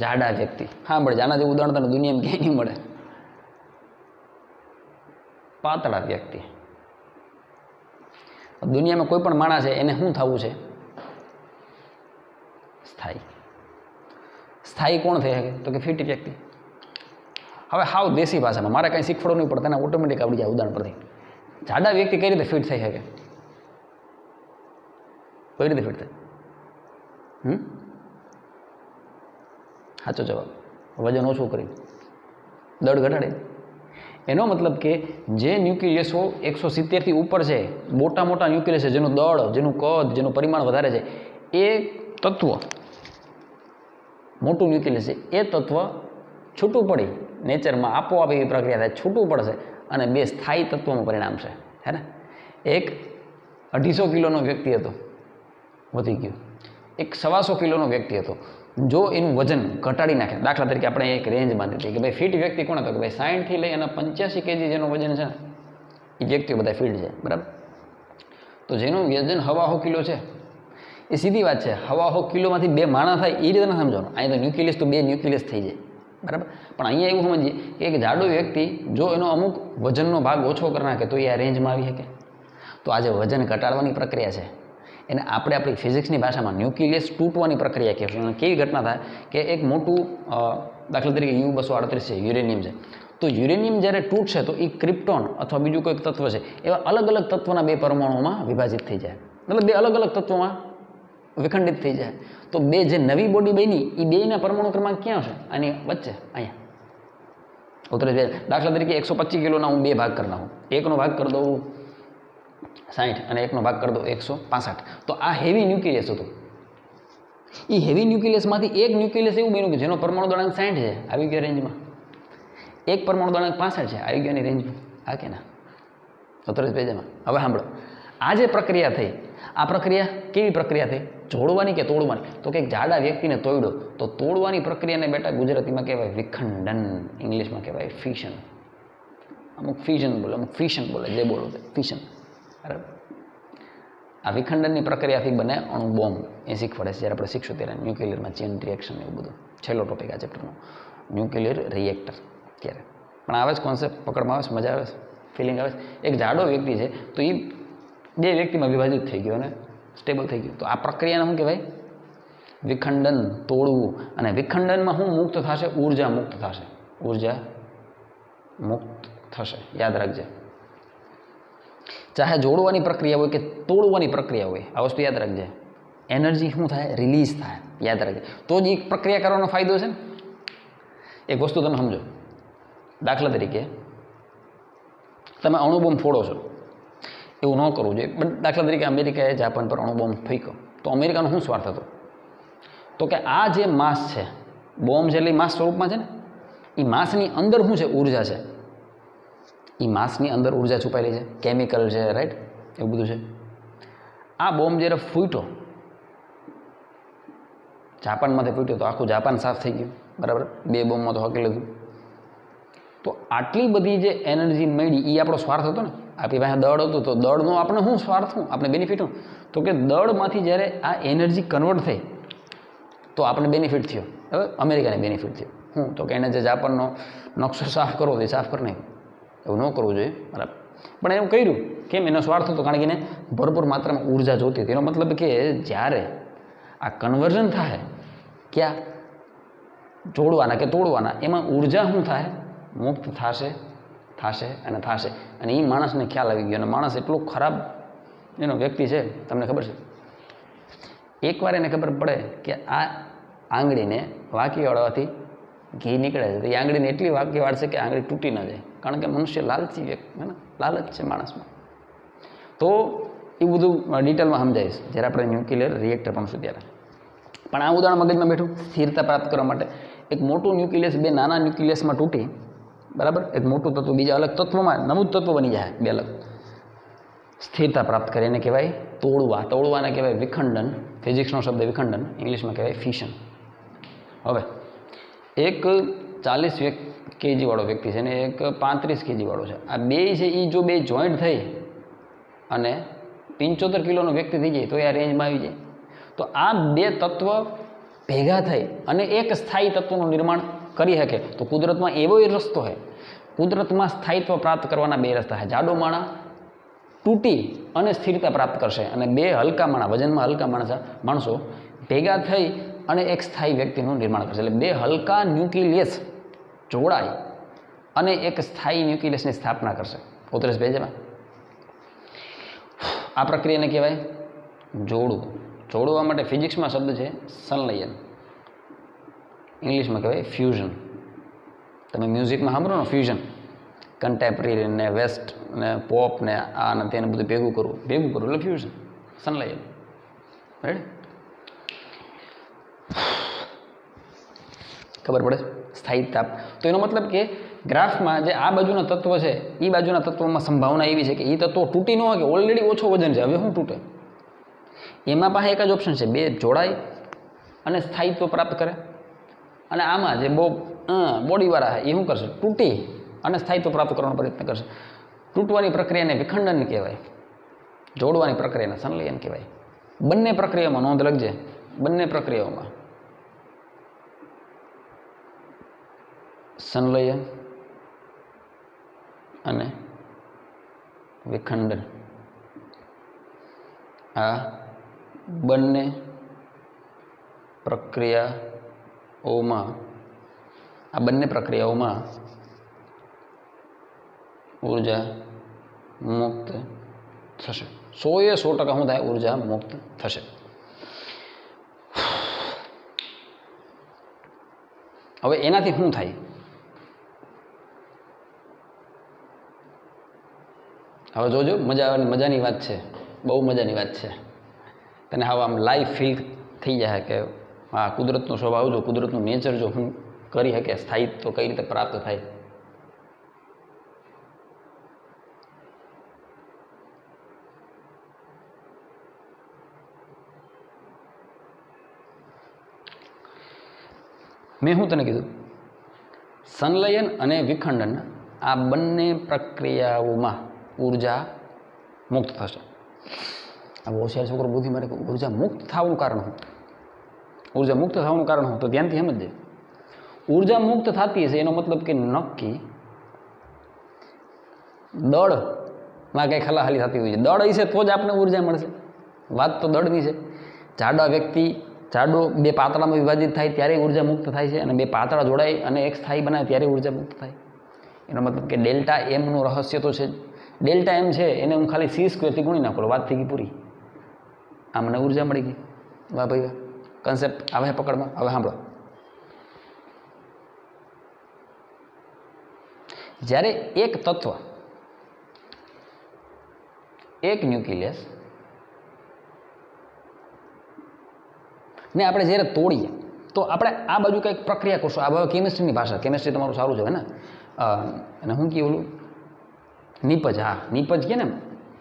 A: જાડા વ્યક્તિ. હા મળે, આના જેવું ઉદાહરણ તને દુનિયામાં ક્યાંય નહીં મળે. પાતળા વ્યક્તિ. દુનિયામાં કોઈ પણ માણસ છે એને શું થવું છે? સ્થાયી. સ્થાયી કોણ થઈ શકે? તો કે ફિટ વ્યક્તિ. હવે હાવ દેશી ભાષામાં મારે કાંઈ શીખવાડવું નહીં પડે, તને ઓટોમેટિક આવડી જાય ઉદાહરણ પરથી. જાડા વ્યક્તિ કઈ રીતે ફિટ થઈ શકે? કઈ રીતે ફિટ થાય? સાચો જવાબ, વજન ઓછું કરી, દળ ઘટાડે. એનો મતલબ કે જે ન્યુક્લિયસો 170થી ઉપર છે, મોટા મોટા ન્યુક્લિયસ છે, જેનું દળ, જેનું કદ, જેનું પરિમાણ વધારે છે, એ તત્વ મોટું ન્યુક્લિયસ છે, એ તત્વ છૂટું પડી નેચરમાં આપોઆપ એવી પ્રક્રિયા થાય, છૂટું પડશે અને બે સ્થાયી તત્વોમાં પરિણામશે. હે ને? એક 250 કિલોનો વ્યક્તિ હતો, વધી ગયો. એક 125 કિલોનો વ્યક્તિ હતો. જો એનું વજન ઘટાડી નાખે, દાખલા તરીકે આપણે એક રેન્જ બાંધી હતી કે ભાઈ ફિટ વ્યક્તિ કોણ હતો? કે ભાઈ 60થી લઈ અને 85 કેજી જેનું વજન છે ને, એ વ્યક્તિઓ બધા ફિટ છે. બરાબર? તો જેનું વજન 125 કિલો છે, એ સીધી વાત છે, 125 કિલોમાંથી બે માણા થાય એ રીતે ના સમજવાનું. અહીં તો ન્યુક્લિયસ તો બે ન્યુક્લિયસ થઈ જાય. બરાબર? પણ અહીંયા એવું સમજીએ કે એક જાડો વ્યક્તિ જો એનો અમુક વજનનો ભાગ ઓછો કરી નાખે તો એ આ રેન્જમાં આવી શકે. તો આ જે વજન ઘટાડવાની પ્રક્રિયા છે એને આપણે આપણી ફિઝિક્સની ભાષામાં ન્યુક્લિયસ તૂટવાની પ્રક્રિયા કહેશું. અને કેવી ઘટના થાય કે એક મોટું દાખલા તરીકે U-238 છે, યુરેનિયમ છે. તો યુરેનિયમ જ્યારે તૂટશે તો એ ક્રિપ્ટોન અથવા બીજું કોઈક તત્વ છે, એવા અલગ અલગ તત્વના બે પરમાણુઓમાં વિભાજિત થઈ જાય. મતલબ બે અલગ અલગ તત્વોમાં વિખંડિત થઈ જાય. તો બે જે નવી બોડી બની એ બેના પરમાણુ ક્રમાંક ક્યાં છે? આની વચ્ચે, અહીંયા ઉતરે છે. દાખલા તરીકે 125 કિલોના હું બે ભાગ કરી નાખું, એકનો ભાગ કરી દઉં 60 અને એકનો ભાગ કરી દો 165. તો આ હેવી ન્યુક્લિયસ હતું. એ હેવી ન્યુક્લિયસમાંથી એક ન્યુક્લિયસ એવું બન્યું કે જેનો પરમાણુ દળાંક 60 છે, આવી ગયો રેન્જમાં. એક પરમાણુ દળાંક 65 છે, આવી ગયો એની રેન્જમાં. હા કે ના? ઉતરે પેજામાં. હવે સાંભળો, આ જે પ્રક્રિયા થઈ, આ પ્રક્રિયા કેવી પ્રક્રિયા થઈ? જોડવાની કે તોડવાની? તો કે જાડા વ્યક્તિને તોડ્યો, તો તોડવાની પ્રક્રિયાને બેટા ગુજરાતીમાં કહેવાય વિખંડન, ઇંગ્લિશમાં કહેવાય ફિશન. અમુક ફિઝન બોલે, અમુક ફિશન બોલે, જે બોલો તે ફિશન. બરાબર? આ વિખંડનની પ્રક્રિયાથી બને અણુ બોમ્બ. એ શીખવાડે છે જ્યારે આપણે શીખશું ત્યારે ન્યુક્લિયરમાં ચેન રિએક્શન એવું બધું. છેલ્લો ટોપિક આ ચેપ્ટરનો, ન્યુક્લિયર રિએક્ટર. ત્યારે પણ આવે છે કોન્સેપ્ટ, પકડમાં આવે છે, મજા આવે છે, ફિલિંગ આવે છે. એક જાડો વ્યક્તિ છે તો એ બે વ્યક્તિમાં વિભાજિત થઈ ગયો અને સ્ટેબલ થઈ ગયું. તો આ પ્રક્રિયાને શું કહેવાય? વિખંડન, તોડવું. અને વિખંડનમાં શું મુક્ત થશે? ઉર્જા મુક્ત થશે. ઉર્જા મુક્ત થશે, યાદ રાખજે. ચાહે જોડવાની પ્રક્રિયા હોય કે તોડવાની પ્રક્રિયા હોય, આ વસ્તુ યાદ રાખજે. એનર્જી શું થાય? રિલીઝ થાય. યાદ રાખજે. તો જ એક પ્રક્રિયા કરવાનો ફાયદો છે ને. એક વસ્તુ તમે સમજો, દાખલા તરીકે તમે અણુબોમ્બ ફોડો છો, એવું ન કરવું જોઈએ. બટ દાખલા તરીકે અમેરિકાએ જાપાન પર અણુબોમ્બ ફેંક્યો, તો અમેરિકાનો શું સ્વાર્થ હતો? તો કે આ જે માસ છે, બોમ્બ છે એટલે માસ સ્વરૂપમાં છે ને, એ માસની અંદર શું છે? ઉર્જા છે. એ માસની અંદર ઉર્જા છુપાયેલી છે, કેમિકલ છે, રાઈટ? એવું બધું છે. આ બોમ્બ જ્યારે ફૂટ્યો, જાપાનમાંથી ફૂટ્યો તો આખું જાપાન સાફ થઈ ગયું. બરાબર? બે બોમ્બમાં તો હકી લીધું. તો આટલી બધી જે એનર્જી મળી એ આપણો સ્વાર્થ હતો ને. આપણી પાસે દળ હતું તો દળનો આપણે શું સ્વાર્થ, શું આપણે બેનિફિટ શું? તો કે દળમાંથી જ્યારે આ એનર્જી કન્વર્ટ થઈ તો આપણે બેનિફિટ થયો. હવે અમેરિકાને બેનિફિટ થયો. શું? તો કે એને જે જાપાનનો નકશો સાફ કરવો તો એ સાફ કરી નાખ્યો. એવું ન કરવું જોઈએ. બરાબર? પણ એવું કર્યું કેમ? એનો સ્વાર્થ હતો કારણ કે એને ભરપૂર માત્રામાં ઉર્જા જોતી હતી. એનો મતલબ કે જ્યારે આ કન્વર્ઝન થાય, ક્યાં? જોડવાના કે તોડવાના, એમાં ઉર્જા શું થાય? મુક્ત થશે, થશે અને થશે. અને એ માણસને ખ્યાલ આવી ગયો. અને માણસ એટલો ખરાબ એનો વ્યક્તિ છે, તમને ખબર છે. એકવાર એને ખબર પડે કે આ આંગળીને વાંકી વાળવાથી ઘી નીકળે છે, તો એ આંગળીને એટલી વાંકી વાળશે કે આંગળી તૂટી ન જાય. કારણ કે મનુષ્ય લાલચી વ્યક્તિ, હે ને? લાલચ છે માણસમાં. તો એ બધું ડિટેલમાં સમજાવીશ જ્યારે આપણે ન્યુક્લિયર રિએક્ટર ભણશું ત્યારે. પણ આ ઉદાહરણ મગજમાં બેઠું સ્થિરતા પ્રાપ્ત કરવા માટે. એક મોટું ન્યુક્લિયસ બે નાના ન્યુક્લિયસમાં તૂટી, બરાબર? એક મોટું તત્વ બીજા અલગ તત્વમાં નવું તત્વ બની જાય, બે અલગ. સ્થિરતા પ્રાપ્ત કરે એને કહેવાય તોડવા. તોડવાને કહેવાય વિખંડન. ફિઝિક્સનો શબ્દ વિખંડન, ઇંગ્લિશમાં કહેવાય ફિશન. હવે એક 40 કેજી વાળો વ્યક્તિ છે ને એક 35 કેજી વાળો છે. આ બે છે એ જો બે જોઈન્ટ થઈ અને 75 કિલોનો વ્યક્તિ થઈ જાય તો એ આ રેન્જમાં આવી જાય. તો આ બે તત્વ ભેગા થઈ અને એક સ્થાયી તત્વનું નિર્માણ કરી શકે તો કુદરતમાં એવો રસ્તો છે. કુદરતમાં સ્થાયિત્વ પ્રાપ્ત કરવાના બે રસ્તા છે. જાડો માણા તૂટી અને સ્થિરતા પ્રાપ્ત કરશે અને બે હલકા માણા વજનમાં હલકા માણસો ભેગા થઈ અને એક સ્થાયી વ્યક્તિનું નિર્માણ કરશે. એટલે બે હલકા ન્યુક્લિયસ જોડાય અને એક સ્થાયી ન્યુક્લિયસની સ્થાપના કરશે. 35 પેજમાં આ પ્રક્રિયાને કહેવાય જોડવું. જોડવા માટે ફિઝિક્સમાં શબ્દ છે સંલયન, ઇંગ્લિશમાં કહેવાય ફ્યુઝન. તમે મ્યુઝિકમાં સાંભળો ને ફ્યુઝન, કન્ટેમ્પરરી ને વેસ્ટ ને પોપ ને આ ને તેને બધું ભેગું કરવું એટલે ફ્યુઝન, સંલયન. રાઈટ? ખબર પડે સ્થાયિત્વ. તો એનો મતલબ કે ગ્રાફમાં જે આ બાજુના તત્વ છે એ બાજુના તત્વમાં સંભાવના એવી છે કે એ તત્વો તૂટી ન હોય કે ઓલરેડી ઓછો વજન છે, હવે શું તૂટે? એમાં પાસે એક જ ઓપ્શન છે, બે જોડાય અને સ્થાયિત્વ પ્રાપ્ત કરે. અને આમાં જે બહુ બોડીવાળા છે એ શું કરશે? તૂટી અને સ્થાયિત્વ પ્રાપ્ત કરવાનો પ્રયત્ન કરશે. તૂટવાની પ્રક્રિયાને વિખંડન કહેવાય, જોડવાની પ્રક્રિયાને સંલયન કહેવાય. બંને પ્રક્રિયામાં નોંધ લખજે, બંને પ્રક્રિયાઓમાં સંલયન અને વિખંડન આ બંને પ્રક્રિયાઓમાં ઉર્જા મુક્ત થશે. 100% શું થાય? ઉર્જા મુક્ત થશે. હવે એનાથી શું થાય? હવે જોજો, મજાની વાત છે, બહુ મજાની વાત છે. તને હવે આમ લાઈવ ફીલ થઈ જાય કે હા કુદરતનો સ્વભાવ જો, કુદરતનું નેચર જો હું કરી શકે, સ્થાયિત્વ કઈ રીતે પ્રાપ્ત થાય. મેં શું તને કીધું? સંલયન અને વિખંડન આ બંને પ્રક્રિયાઓમાં ઉર્જા મુક્ત થશે. આ બહુ હોશિયાર છોકરો બુદ્ધિ મારે ઉર્જા મુક્ત થવાનું કારણ શું? ઉર્જા મુક્ત થવાનું કારણ શું? તો ધ્યાનથી સમજજે. ઉર્જા મુક્ત થતી હશે એનો મતલબ કે નક્કી દળમાં કંઈ ખલાહાલી થતી હોય છે. દળ હશે તો જ આપણને ઉર્જા મળશે. વાત તો દળની છે. જાડો બે પાતળામાં વિભાજિત થાય ત્યારે ઉર્જા મુક્ત થાય છે અને બે પાતળા જોડાય અને એક સ્થાયી બનાવે ત્યારે ઉર્જા મુક્ત થાય. એનો મતલબ કે ડેલ્ટા એમનું રહસ્ય તો છે જ. ડેલ્ટા એમ છે એને હું ખાલી c² ગુણી નાખું, વાત થઈ ગઈ પૂરી. આ મને ઉર્જા મળી ગઈ. વાહ ભાઈ વાહ, કન્સેપ્ટ આવે પકડમાં. હવે સાંભળો, જ્યારે એક તત્વ, એક ન્યુક્લિયસ ને આપણે જ્યારે તોડીએ તો આપણે આ બાજુ કંઈક પ્રક્રિયા કરશું. આ બાજુ કેમિસ્ટ્રીની ભાષા, કેમિસ્ટ્રી તમારું સારું છે ને. અને શું કહે ઓલું નિપજ, હા નિપજ કે ને,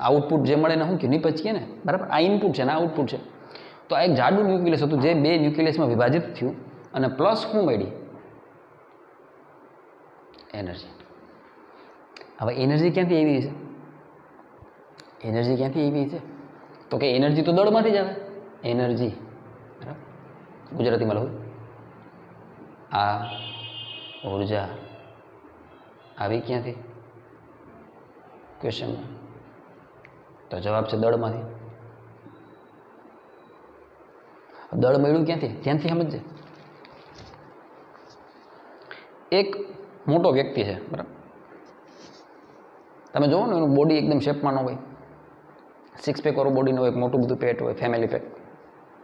A: આઉટપુટ જે મળે ને શું કહે નિપજ કે ને, બરાબર. આ ઇનપુટ છે ને આ આઉટપુટ છે. તો આ એક જાડું ન્યુક્લિયસ હતું જે બે ન્યુક્લિયસમાં વિભાજિત થયું અને પ્લસ શું મળી? એનર્જી. હવે એનર્જી ક્યાંથી આવી છે? એનર્જી ક્યાંથી આવી છે? તો કે એનર્જી તો દળમાંથી જ આવે. એનર્જી બરાબર, ગુજરાતીમાં લખું, આ ઉર્જા આવી ક્યાંથી? ક્વેશ્ચનમાં તો જવાબ છે દળમાંથી. દળ મળ્યું ક્યાંથી? ત્યાંથી સમજજે. એક મોટો વ્યક્તિ છે, બરાબર. તમે જોવો ને એનું બોડી એકદમ શેપમાં ન હોય, 6 પેક વાળું બોડી ન હોય, મોટું બધું પેટ હોય, ફેમિલી પેક.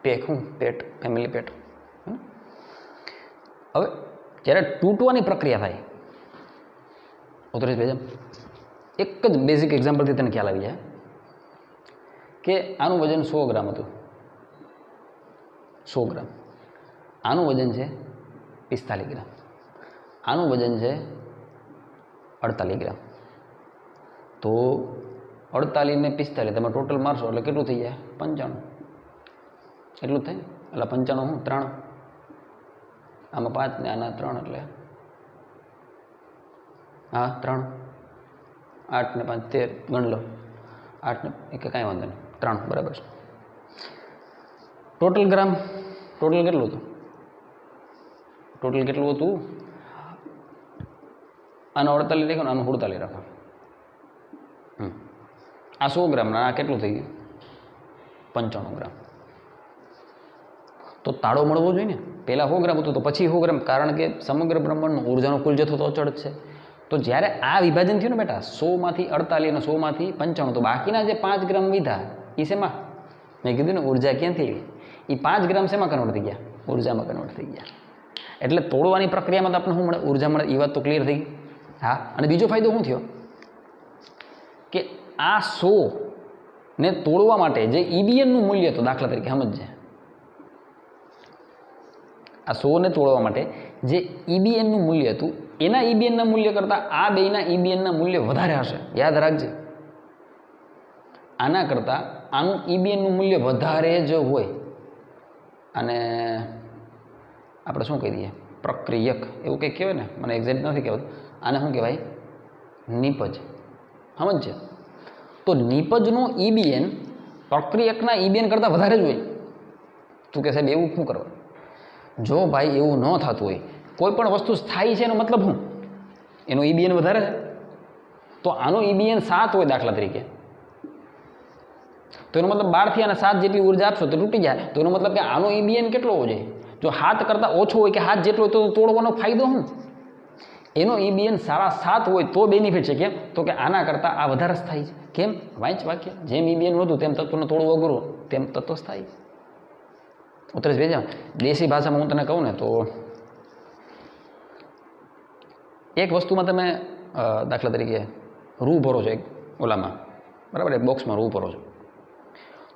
A: પેટ ફેમિલી પેટ. હવે જ્યારે તૂટવાની પ્રક્રિયા થાય, 39 પેજ, એક જ બેઝિક એક્ઝામ્પલથી તને ખ્યાલ આવી જાય કે આનું વજન 100 ગ્રામ હતું. 100 ગ્રામ. આનું વજન છે 45 ગ્રામ. આનું વજન છે 48 ગ્રામ. તો 48 ને 45 તમે ટોટલ મારશો એટલે કેટલું થઈ જાય? 95. એટલું જ થાય ને. એટલે 95 હું 3, આમાં 5 ને આના 3 એટલે હા 3, 8 ને 5 13 ગણ લો. 8 ને એક કાંઈ વાંધો નહીં, 3 બરાબર છે. ટોટલ ગ્રામ, ટોટલ કેટલું હતું? ટોટલ કેટલું હતું? આનો 48 રાખો, આનો 47 રાખો. આ 100 ગ્રામના આ કેટલું થઈ ગયું? 95 ગ્રામ. તો તાળો મળવો જોઈએ ને. પહેલાં 100 ગ્રામ હતું તો પછી 100 ગ્રામ, કારણ કે સમગ્ર બ્રહ્માંડનો ઉર્જાનો કુલ જથ્થો તો અચળ જ છે. તો જ્યારે આ વિભાજન થયું ને બેટા, 100માંથી 48 અને 100માંથી 95, તો બાકીના જે 5 ગ્રામ વિધા એ શેમાં? મેં કીધું ને ઉર્જા ક્યાંથી આવી? એ 5 ગ્રામ શેમાં કન્વર્ટ થઈ ગયા? ઉર્જામાં કન્વર્ટ થઈ ગયા. એટલે તોડવાની પ્રક્રિયામાં તો આપણે શું મળે? ઉર્જા મળે. એ વાત તો ક્લિયર થઈ ગઈ. હા, અને બીજો ફાયદો શું થયો કે આ 100 ને તોડવા માટે જે ઈબીએનનું મૂલ્ય હતું, દાખલા તરીકે સમજજે, આ 100 ને તોડવા માટે જે ઈબીએનનું મૂલ્ય હતું એના ઈબીએનના મૂલ્ય કરતાં આ બેના ઈબીએનના મૂલ્ય વધારે હશે. યાદ રાખજે, આના કરતાં આનું ઈબીએનનું મૂલ્ય વધારે જ હોય. અને આપણે શું કહી દઈએ? પ્રક્રિયક એવું કંઈક કહેવાય ને, મને એક્ઝેક્ટ નથી કહેવાતું. આને શું કહેવાય? નિપજ. સમજશે? તો નિપજનો ઈબીએન પ્રક્રિયકના ઈબીએન કરતાં વધારે જ હોય. તું કે સાહેબ એવું શું કરવા? જો ભાઈ એવું ન થતું હોય, કોઈ પણ વસ્તુ સ્થાયી છે એનો મતલબ શું? એનો ઈબીએન વધારે છે. તો આનો ઈબીએન 7 હોય દાખલા તરીકે, તો એનો મતલબ 12થી આને 7 જેટલી ઉર્જા આપશો તો તૂટી જાય. તો એનો મતલબ કે આનો ઈબીએન કેટલો હોવો જોઈએ? જો 7 કરતાં ઓછો હોય કે 7 જેટલો હોય તો તોડવાનો ફાયદો શું? એનો ઈબીએન 7.5 હોય તો બેનિફિટ છે. કેમ? તો કે આના કરતાં આ વધારે સ્થાયી છે. કેમ? વાંચ વાક્ય. જેમ ઈબીએન વધુ તેમ તત્વને તોડવું અઘરું, તેમ તત્વ સ્થાયી. ઉતરેશ ભેજા, દેશી ભાષામાં હું તને કહું ને તો એક વસ્તુમાં તમે દાખલા તરીકે રૂ ભરો છો, એક ઓલામાં, બરાબર, એક બોક્સમાં રૂ ભરો છો.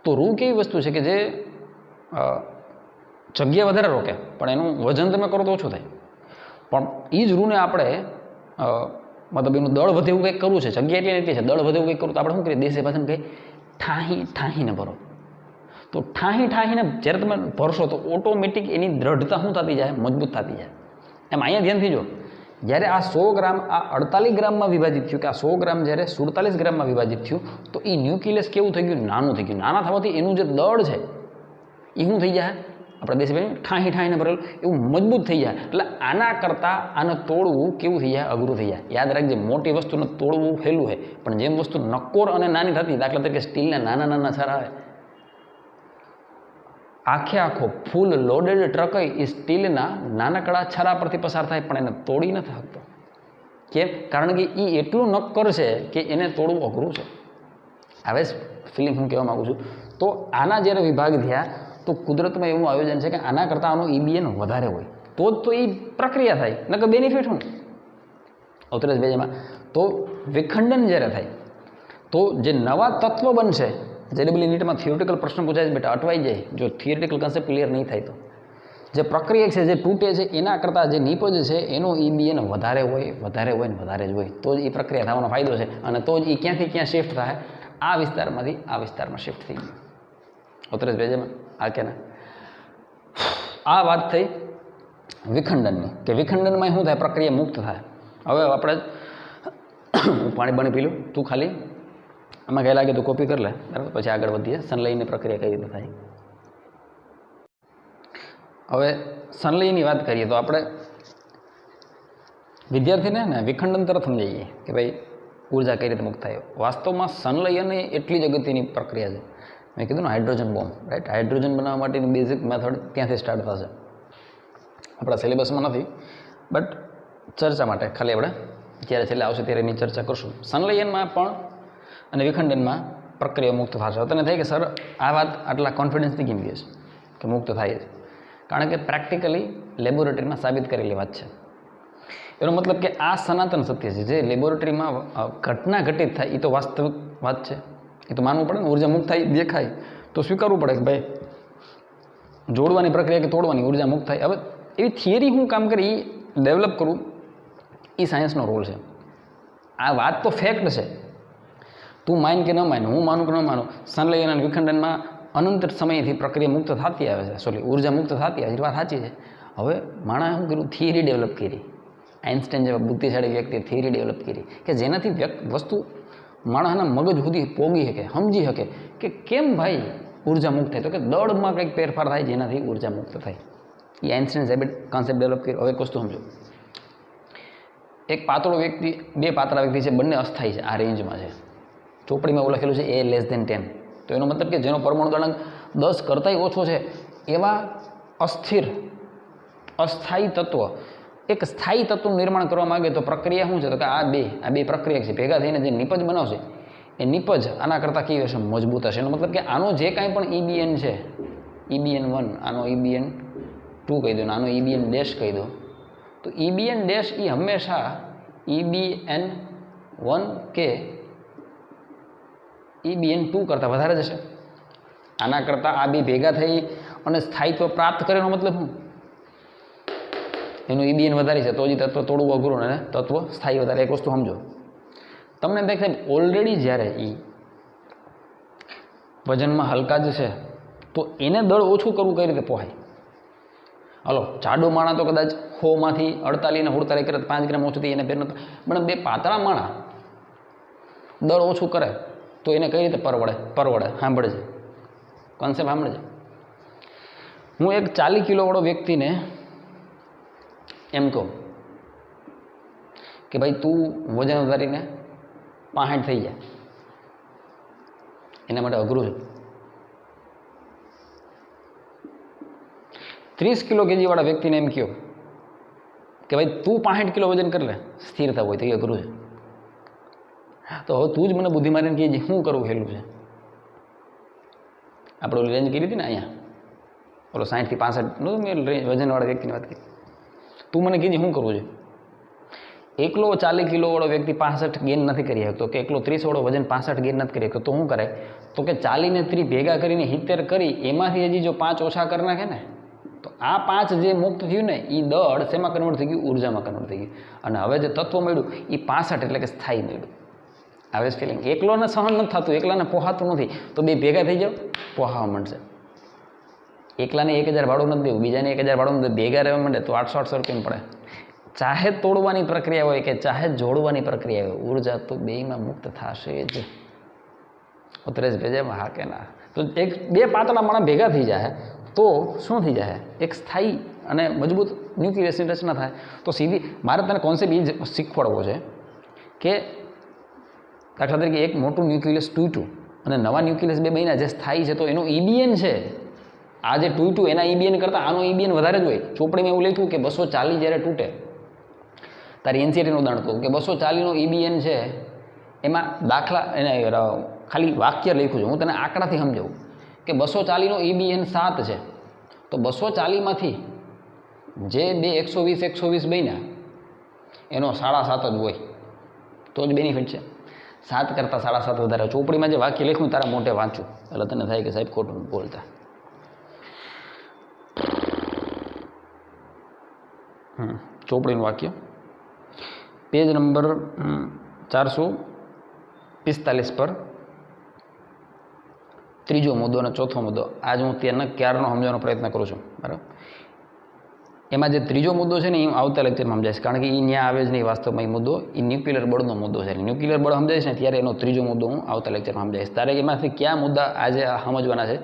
A: તો રૂ કેવી વસ્તુ છે કે જે જગ્યા વધારે રોકે, પણ એનું વજન તમે કરો તો ઓછું થાય. પણ એ જ રૂને આપણે મતલબ એનું દળ વધે એવું કંઈક કરવું છે, જગ્યા એટલી છે, દળ વધે એવું કંઈક કરવું, તો આપણે શું કરીએ? દેશી ભાષામાં કહીએ ઠાહીને ભરો. તો ઠાહીને જ્યારે તમે ભરશો તો ઓટોમેટિક એની દ્રઢતા શું થતી જાય? મજબૂત થતી જાય. એમ અહીંયા ધ્યાનથી જો, જ્યારે આ 100 ગ્રામ આ 48 ગ્રામમાં વિભાજિત થયું, કે આ 100 ગ્રામ જ્યારે 47 ગ્રામમાં વિભાજિત થયું, તો એ ન્યુક્લિયસ કેવું થઈ ગયું? નાનું થઈ ગયું. નાના થવાથી એનું જે દળ છે એ શું થઈ જાય? આપણે દેશી ભાઈ ઠાહીને ભરેલું એવું મજબૂત થઈ જાય. એટલે આના કરતાં આને તોડવું કેવું થઈ જાય? અઘરું થઈ જાય. યાદ રાખજે, મોટી વસ્તુને તોડવું સહેલું હોય, પણ જેમ વસ્તુ નક્કોર અને નાની થતી, દાખલા તરીકે સ્ટીલના નાના નાના છરા આવે, આખો ફૂલ લોડેડ ટ્રક એ સ્ટીલના નાનકડા છરા પરથી પસાર થાય, પણ એને તોડી નથી શકતો. કેમ? કારણ કે એ એટલું નક્કર છે કે એને તોડવું અઘરું છે. હવે ફિલિંગ હું કહેવા માગું છું, તો આના જ્યારે વિભાગ થયા તો કુદરતમાં એવું આયોજન છે કે આના કરતાં આનો ઈબીએન વધારે હોય તો એ પ્રક્રિયા થાય, નકર બેનિફિટ શું? અવતરેશ બેજમાં તો વિખંડન જ્યારે થાય તો જે નવા તત્વ બનશે, જેડબલ્યુ નીટમાં થિયોરિટિકલ પ્રશ્ન પૂછાય છે બેટા, અટવાઈ જાય જો થિયોરિટિકલ કન્સેપ્ટ ક્લિયર નહીં થાય તો. જે પ્રક્રિયા છે, જે તૂટે છે, એના કરતાં જે નિપજ છે એનો ઈબીએન વધારે હોય ને વધારે જ હોય, તો જ એ પ્રક્રિયા થવાનો ફાયદો છે. અને તો જ એ ક્યાંથી ક્યાં શિફ્ટ થાય? આ વિસ્તારમાંથી આ વિસ્તારમાં શિફ્ટ થઈ ગયું. ઉતરેશ ભેજેમાં આ કે ના? આ વાત થઈ વિખંડનની, કે વિખંડનમાં શું થાય? પ્રક્રિયા મુક્ત થાય. હવે આપણે હું પાણી પી લઉં, તું ખાલી આમાં કંઈ લાગે તો કોપી કરી લે, બરાબર? પછી આગળ વધીએ. સનલયની પ્રક્રિયા કઈ રીતે થાય. હવે સનલયની વાત કરીએ તો આપણે વિદ્યાર્થીને ને વિખંડન તરફ સમજાઈએ કે ભાઈ ઉર્જા કઈ રીતે મુક્ત થાય. વાસ્તવમાં સનલયન એ એટલી જ અગત્યની પ્રક્રિયા છે. મેં કીધું ને હાઇડ્રોજન બોમ્બ, રાઈટ? હાઇડ્રોજન બનાવવા માટેની બેઝિક મેથડ ત્યાંથી સ્ટાર્ટ થશે. આપણા સિલેબસમાં નથી, બટ ચર્ચા માટે ખાલી આપણે જ્યારે છેલ્લે આવશે ત્યારે એની ચર્ચા કરશું. સનલયનમાં પણ અને વિખંડનમાં પ્રક્રિયા મુક્ત થશે. તને થાય કે સર આ વાત આટલા કોન્ફિડન્સથી કેમ કહે છે કે મુક્ત થાય છે? કારણ કે પ્રેક્ટિકલી લેબોરેટરીમાં સાબિત કરેલી વાત છે. એનો મતલબ કે આ સનાતન સત્ય છે. જે લેબોરેટરીમાં ઘટના ઘટિત થાય એ તો વાસ્તવિક વાત છે, એ તો માનવું પડે ને. ઉર્જા મુક્ત થાય દેખાય તો સ્વીકારવું પડે કે ભાઈ જોડવાની પ્રક્રિયા કે તોડવાની ઉર્જા મુક્ત થાય. હવે એવી થિયરી હું કામ કરી ડેવલપ કરું, એ સાયન્સનો રોલ છે. આ વાત તો ફેક્ટ છે, તું માન કે ન માન, હું માનું કે ન માનું, સનલયન અને વિખંડનમાં અનંત સમયથી પ્રક્રિયા મુક્ત થતી આવે છે, ઉર્જા મુક્ત થતી આવે છે. વાત સાચી છે. હવે માણસે શું કર્યું? થિયરી ડેવલપ કરી. આઇન્સ્ટાઈન જેવા બુદ્ધિશાળી વ્યક્તિએ થિયરી ડેવલપ કરી કે જેનાથી વસ્તુ માણસના મગજ સુધી પોગી શકે, સમજી શકે કે કેમ ભાઈ ઉર્જા મુક્ત થાય. તો કે દળમાં કંઈક ફેરફાર થાય જેનાથી ઉર્જા મુક્ત થાય. એ આઇન્સ્ટાઈન કોન્સેપ્ટ ડેવલપ કર્યો. હવે એક વસ્તુ સમજો, એક પાતળો વ્યક્તિ, બે પાતળા વ્યક્તિ છે, બંને અસ્થાયી છે, આ રેન્જમાં છે. ચોપડીમાં એવું લખેલું છે A < 10. તો એનો મતલબ કે જેનો પરમાણુ ગણાંક 10 કરતાંય ઓછો છે એવા અસ્થિર અસ્થાયી તત્વ એક સ્થાયી તત્વનું નિર્માણ કરવા માંગે તો પ્રક્રિયા શું છે? તો કે આ બે પ્રક્રિયા છે, ભેગા થઈને જે નિપજ બનાવશે એ નિપજ આના કરતાં કેવી હશે? મજબૂત હશે. એનો મતલબ કે આનો જે કાંઈ પણ EBN છે, EBN1, આનો EBN2 કહી દો ને આનો EBN' કહી દો, તો EBN' એ હંમેશા EBN1 કે EBN2 કરતાં વધારે જશે. આના કરતાં આ બે ભેગા થઈ અને સ્થાયિત્વ પ્રાપ્ત કરેનો મતલબ શું? એનું EBN વધારે છે તો જ તત્વ તોડવું અઘરું અને તત્વ સ્થાયી વધારે. એક વસ્તુ સમજો, તમને દેખ સાહેબ ઓલરેડી જ્યારે એ વજનમાં હલકા જ છે તો એને દળ ઓછું કરવું કઈ રીતે પોહાય? હલો, જાડો માણા તો કદાચ 100માંથી 48 ને 48 કરે 5 ગ્રામ ઓછું થઈ એને ફેર નતું, પણ બે પાતળા માણા દળ ઓછું કરે તો એને કઈ રીતે પરવડે? સાંભળે છે કોન્સેપ્ટ, સાંભળે છે. હું એક 40 કિલોવાળો વ્યક્તિને એમ કહું કે ભાઈ તું વજન વધારીને 65 થઈ જાય, એના માટે અઘરું છે. 30 કિલો કેજીવાળા વ્યક્તિને એમ કહો કે ભાઈ તું 65 કિલો વજન કરી લે, સ્થિરતા હોય તો એ અઘરું છે. તો હવે તું જ મને બુદ્ધિ મારીને કહેજે શું કરવું હેલું છે? આપણે ઓલી રેન્જ કરી હતી ને અહીંયા, ઓલો 60 થી 65 મેં વજનવાળા વ્યક્તિની વાત કરી. તું મને કીધી શું કરવું છે? એકલો 40 કિલોવાળો વ્યક્તિ 65 ગેઇન નથી કરી શકતો, કે એકલો 30 વાળો વજન 65 ગેઇન નથી કરી શકતો, તો શું કરે? તો કે 40 ને 30 ભેગા કરીને 70 કરી, એમાંથી હજી જો 5 ઓછા કરી નાખે ને તો આ 5 જે મુક્ત થયું ને એ દળ શેમાં કન્વર્ટ થઈ ગયું? ઉર્જામાં કન્વર્ટ થઈ ગયું. અને હવે જે તત્વ મળ્યું એ 65 એટલે કે સ્થાયી મળ્યું. હવે ફિલિંગ એકલોને સહન નથી થતું, એકલાને પોહાતું નથી, તો બે ભેગા થઈ જાવ, પોહાવા માંડશે. એકલાને 1000 ભાડું નથી દેવું, બીજાને 1000 ભાડું નથી, ભેગા રહેવા માંડે તો 800-800 રૂપિયા પડે. ચાહે તોડવાની પ્રક્રિયા હોય કે ચાહે જોડવાની પ્રક્રિયા હોય, ઉર્જા તો બેયમાં મુક્ત થશે જ. ઉતરેશ ભેજામાં હા કે ના? તો બે પાતળા માણા ભેગા થઈ જાય તો શું થઈ જાય? એક સ્થાયી અને મજબૂત ન્યુક્લિયસની રચના થાય. તો સીધી મારે તને કોન્સેપ્ટ એ જ શીખવાડવો છે કે દાખલા તરીકે એક મોટું ન્યુક્લિયસ તૂટ્યું અને નવા ન્યુક્લિયસ બે બન્યા જે સ્થાયી છે, તો એનો EBN છે, આ જે તૂટ્યું એના EBN કરતાં આનો EBN વધારે જ હોય. ચોપડીમાં એવું લખ્યું કે 240 જ્યારે તૂટે, તારી NCERTનું ઉદાહરણ કહું કે 240નો EBN છે, એમાં દાખલા એને ખાલી વાક્ય લખ્યું છે, હું તને આંકડાથી સમજાવું કે 240નો EBN 7 છે, તો 240માંથી જે બે 120 બન્યા એનો 7.5 જ હોય તો જ બેનિફિટ છે. 7 કરતાં 7.5 વધારે. ચોપડીમાં જે વાક્ય લખ્યું તારા મોઢે વાંચું એટલે તને થાય કે સાહેબ ખોટું બોલતા. ચોપડીનું વાક્ય પેજ નંબર 445 પર ત્રીજો મુદ્દો અને ચોથો મુદ્દો. આજ હું તેને ક્યારનો સમજવાનો પ્રયત્ન કરું છું, બરાબર. એમાં જે ત્રીજો મુદ્દો છે ને એ આવતા લેક્ચરમાં સમજાઈશ, કારણ કે એ ત્યાં આવે જ નહીં વાસ્તવમાં. એ મુદ્દો એ ન્યુક્લિયર બળનો મુદ્દો છે. ન્યુક્લિયર બળ સમજાઈશ ને ત્યારે એનો ત્રીજો મુદ્દો હું આવતા લેક્ચરમાં સમજાઈશ. તારે એમાંથી કયા મુદ્દા આજે સમજવાના છે?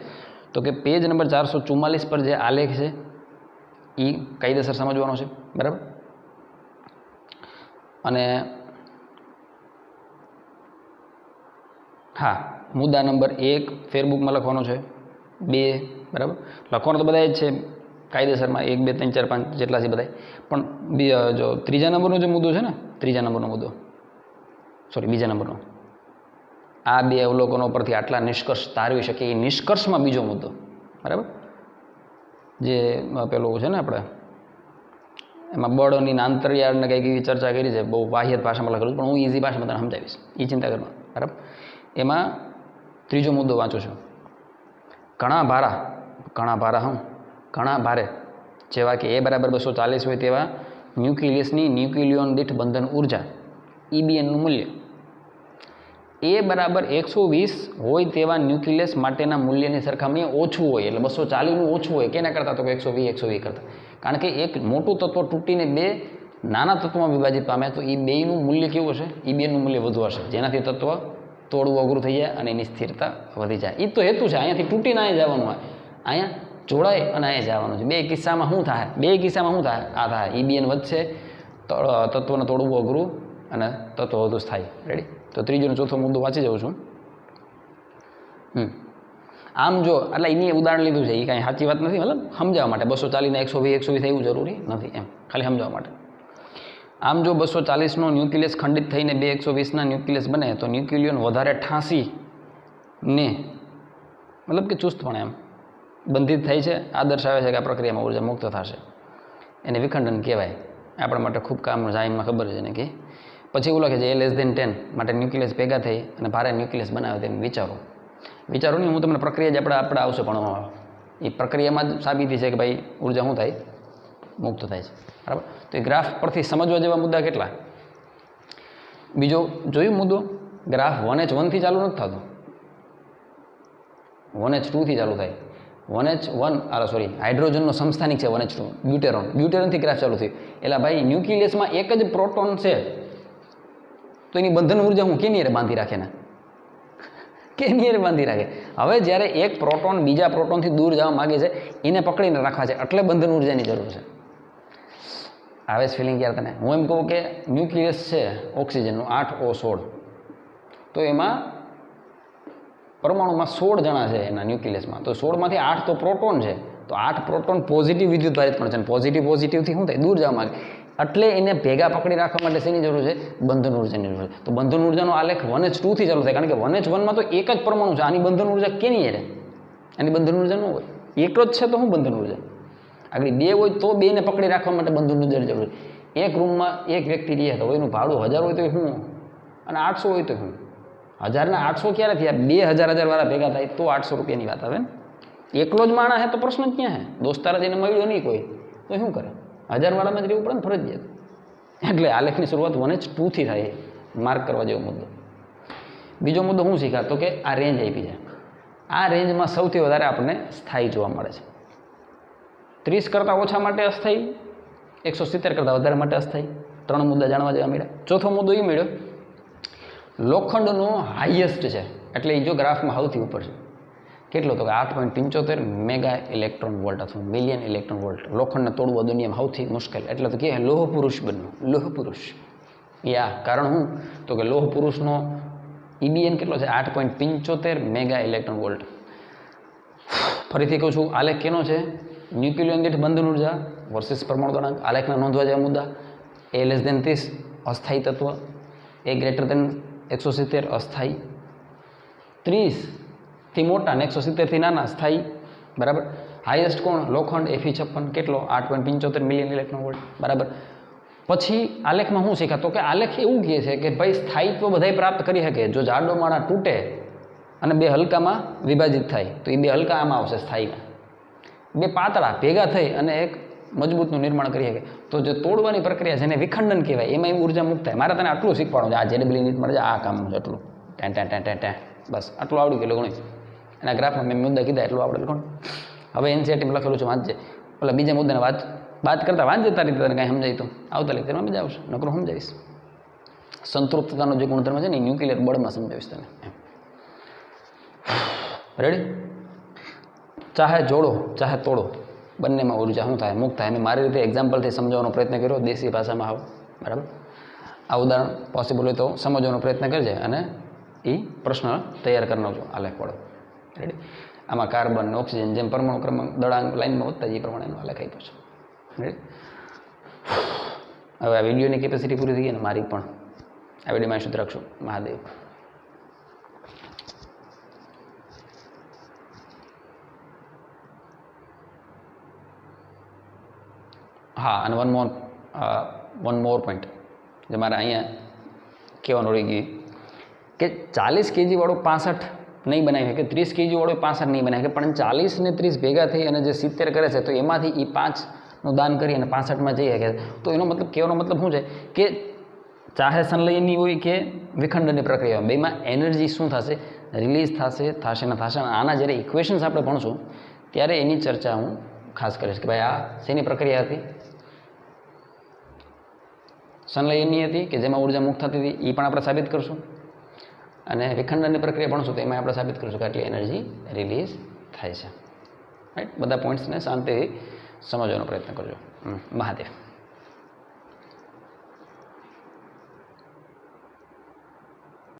A: તો કે પેજ નંબર 444 પર જે આલેખ છે એ કાયદેસર સમજવાનો છે, બરાબર. અને હા, મુદ્દા નંબર 1 ફેરબુકમાં લખવાનો છે, 2 બરાબર લખવાનો તો બધા જ છે કાયદેસરમાં, 1 2 3 4 5 જેટલા છે બધા. પણ જો ત્રીજા નંબરનો જે મુદ્દો છે ને, બીજા નંબરનો આ બે અવલોકનો પરથી આટલા નિષ્કર્ષ તારવી શકે, એ નિષ્કર્ષમાં બીજો મુદ્દો, બરાબર. જે પેલું છે ને આપણે એમાં બળની આંતરિયાળને કંઈક એવી ચર્ચા કરી છે, બહુ વાહિયાત ભાષામાં લખેલું, પણ હું ઇઝી ભાષામાં તને સમજાવીશ, એ ચિંતા કરવા, બરાબર. એમાં ત્રીજો મુદ્દો વાંચું છું. ઘણા ભારે જેવા કે A બરાબર 240 હોય તેવા ન્યુક્લિયસની ન્યુક્લિયોન દીઠ બંધન ઉર્જા EBNનું મૂલ્ય A બરાબર 120 હોય તેવા ન્યુક્લિયસ માટેના મૂલ્યની સરખામણીએ ઓછું હોય. એટલે 240નું ઓછું હોય કેના કરતાં? તો 120 કરતાં. કારણ કે એક મોટું તત્વ તૂટીને બે નાના તત્વમાં વિભાજિત પામે તો એ બેયનું મૂલ્ય કેવું હશે? EBNનું મૂલ્ય વધુ હશે, જેનાથી તત્વ તોડવું અઘરું થઈ જાય અને એની સ્થિરતા વધી જાય. એ તો હેતુ છે, અહીંયાથી તૂટીને અહીંયા જવાનું હોય. અહીંયા જોડાય અને અહીંયા જવાનું છે. બે કિસ્સામાં શું થાય? આ થાય EBN વધશે, તત્વને તોડવું અઘરું અને તત્વ વધુ સ્થાયી. રેડી? તો ત્રીજો અને ચોથો મુદ્દો વાંચી જાઉં છું. આમ જો એટલે એની ઉદાહરણ લીધું છે, એ કાંઈ સાચી વાત નથી, મતલબ સમજાવવા માટે. 240 ને 120 એવું જરૂરી નથી, એમ ખાલી સમજાવવા માટે. આમ જો 240નો ન્યુક્લિયસ ખંડિત થઈને 120ના ન્યુક્લિયસ બને તો ન્યુક્લિયન વધારે ઠાંસીને મતલબ કે ચુસ્તપણે એમ બંધિત થાય છે. આ દર્શાવે છે કે આ પ્રક્રિયામાં ઉર્જા મુક્ત થશે. એને વિખંડન કહેવાય. આપણા માટે ખૂબ કામનું જાયમાં ખબર છે ને. કે પછી એવું લખે છે A<10 માટે ન્યુક્લિયસ ભેગા થઈ અને ભારે ન્યુક્લિયસ બનાવે તેમ વિચારો નહીં. હું તમને પ્રક્રિયા જ આપણે આવશે ભણવામાં. એ પ્રક્રિયામાં જ સાબિતી છે કે ભાઈ ઉર્જા શું થાય? મુક્ત થાય છે. બરાબર? તો એ ગ્રાફ પરથી સમજવા જેવા મુદ્દા કેટલા. બીજો જોયું મુદ્દો, ગ્રાફ 1H1 થી ચાલુ નથી થતો, 1H2 થી ચાલુ થાય. 1H1 હાઇડ્રોજનનો સમસ્થાનિક છે 1H2, બ્યુટેરોનથી ગ્રાફ ચાલુ થયું. એટલે ભાઈ ન્યુક્લિયસમાં એક જ પ્રોટોન છે તો એની બંધન ઉર્જા હું કેની હારે બાંધી રાખે ને? કેની હારે બાંધી રાખે? હવે જ્યારે એક પ્રોટોન બીજા પ્રોટોનથી દૂર જવા માગે છે, એને પકડીને રાખવા છે, એટલે બંધન ઉર્જાની જરૂર છે. આવે છે ફિલિંગ યાર તને? હું એમ કહું કે ન્યુક્લિયસ છે ઓક્સિજનનું 8O16, તો એમાં પરમાણુમાં 16 જણા છે એના ન્યુક્લિયસમાં. તો 16માંથી 8 તો પ્રોટોન છે. તો 8 પ્રોટોન પોઝિટિવ વિદ્યુતભારિત પણ છે. પોઝિટિવથી શું થાય? દૂર જવા માંગે. એટલે એને ભેગા પકડી રાખવા માટે શેની જરૂર છે? બંધન ઉર્જાની જરૂર છે. તો બંધન ઉર્જાનો આલેખ 1H2 થી ચાલુ થાય, કારણ કે 1H1માં તો એક જ પરમાણુ છે. આની બંધન ઉર્જા કેની છે? આની બંધન ઉર્જા ન હોય. એક જ છે તો શું બંધન ઉર્જા? આગળ બે હોય તો બેને પકડી રાખવા માટે બંધન ઉર્જાની જરૂર છે. એક રૂમમાં એક વ્યક્તિ રહે તો એનું ભાડું 1000 હોય તો શું, અને 800 હોય તો શું? 1000 ને 800 ક્યારે થયા? 2000 વાળા ભેગા થાય તો 800 રૂપિયાની વાત આવે ને. એકલો જ માણસ હે તો પ્રશ્ન જ ક્યાં હે? દોસ્તાર જ એને મળ્યો નહીં કોઈ તો શું કરે? 1000 વાળામાં જ રહેવું પડે ને ફરજિયાત. એટલે આલેખની શરૂઆત 1H2 થી થાય. માર્ક કરવા જેવો મુદ્દો. બીજો મુદ્દો શું શીખ્યા? તો કે આ રેન્જ આપી છે. આ રેન્જમાં સૌથી વધારે આપણને સ્થાયી જોવા મળે છે. 30 કરતાં ઓછા માટે અસ્થાયી, 170 કરતાં વધારે માટે અસ્થાયી. 3 મુદ્દા જાણવા જેવા મળ્યા. ચોથો મુદ્દો એ મળ્યો, લોખંડનો હાઈએસ્ટ છે, એટલે એ જો ગ્રાફમાં સૌથી ઉપર છે. કેટલો? તો કે 8.75 મેગા ઇલેક્ટ્રોન વોલ્ટ અથવા મિલિયન ઇલેક્ટ્રોન વોલ્ટ. લોખંડને તોડવું દુનિયામાં સૌથી મુશ્કેલ. એટલે તો કે લોહ પુરુષ બનવું. લોહ પુરુષ. કારણ શું? તો કે લોહ પુરુષનો EBN કેટલો છે? 8.75 મેગા ઇલેક્ટ્રોન વોલ્ટ. ફરીથી કહું છું, આલેખ કેનો છે? ન્યુક્લિયન દીઠ બંધન ઉર્જા વર્સિસ પરમાણુ દળાંક. આલેખના નોંધવા જેવા મુદ્દા, A 30 અસ્થાયી તત્વ, A 170 અસ્થાયી, 30થી મોટા ને 170થી નાના સ્થાયી. બરાબર? હાઈએસ્ટ કોણ? લોખંડ, Fe56 કેટલો? 8.75 મિલિયન ઇલેક્ટ્રોન વોલ્ટ. બરાબર? પછી આલેખમાં શું શીખ્યા? તો કે આલેખ એવું કહે છે કે ભાઈ સ્થાયિત્વ બધાય પ્રાપ્ત કરી શકે જો જાડો માળા તૂટે અને બે હલકામાં વિભાજિત થાય તો એ બે હલકા આમાં આવશે સ્થાયીમાં. બે પાતળા ભેગા થઈ અને એક મજબૂતનું નિર્માણ કરી શકે. તો જે તોડવાની પ્રક્રિયા છે એને વિખંડન કહેવાય. એમાં ઉર્જા મુક્ત થાય. મારે તને આટલું શીખવાડું છે. આ જેડબલી નીટ મળે છે, આ કામનું છે એટલું. ટેન બસ આટલું આવડી ગયેલું ઘણું. એના ગ્રાફમાં મેં મુદ્દા કીધા એટલું આવડેલું ઘણું. હવે NCERTમાં લખેલું છે, વાંચજે. પેલા બીજા મુદ્દાને વાત કરતા વાંચજે. તારી રીતે તને કાંઈ સમજાય તો આવતા લેક્ચરમાં મજા આવશે. નકરું સમજાવીશ. સંતૃપ્તતાનો જે ગુણધર્મ છે ને એ ન્યુક્લિયર બળમાં સમજાવીશ તને. રેડી? ચાહે જોડો ચાહે તોડો, બંનેમાં ઉર્જા શું થાય? મુક્ત થાય. મેં મારી રીતે એક્ઝામ્પલથી સમજાવવાનો પ્રયત્ન કર્યો, દેશી ભાષામાં આવો. બરાબર? આ ઉદાહરણ પોસિબલ હોય તો સમજવાનો પ્રયત્ન કરજે અને એ પ્રશ્ન તૈયાર કરી નાખજો આલેખ વડે. રેડી? આમાં કાર્બન અને ઓક્સિજન જેમ પરમાણુ ક્રમાંક દળાંક લાઈનમાં વધતા એ પ્રમાણેનો આલેખ આપ્યો છે. રેડી? હવે આ વિડીયોની કેપેસિટી પૂરી થઈ ગઈ ને મારી પણ. આ વિડીયોમાં શુદ્ધ રાખશું. મહાદેવ. હા, અને વન મોર પોઈન્ટ જે મારે અહીંયા કહેવાનું રહી ગયું કે 40 kg વાળું 65 નહીં બનાવી શકે, 30 kg વાળું 65 નહીં બનાવી શકે, પણ 40 ને 30 ભેગા થઈ અને જે 70 કરે છે તો એમાંથી એ 5નું દાન કરી અને 65માં જઈ શકે. તો એનો મતલબ કહેવાનો મતલબ શું છે કે ચાહે સંલયનની હોય કે વિખંડનની પ્રક્રિયા, બેમાં એનર્જી શું થશે? રિલીઝ થશે ને થશે. આના જ્યારે ઇક્વેશન્સ આપણે ભણશું ત્યારે એની ચર્ચા હું ખાસ કરીશ કે ભાઈ આ શેની પ્રક્રિયા હતી? સંલયનની હતી કે જેમાં ઉર્જા મુક્ત થતી હતી, એ પણ આપણે સાબિત કરશું. અને વિખંડનની પ્રક્રિયા ભણશું તો એમાં આપણે સાબિત કરશું કે આટલી એનર્જી રિલીઝ થાય છે. રાઈટ, બધા પોઈન્ટ્સને શાંતિથી સમજવાનો પ્રયત્ન કરજો. મહાદેવ.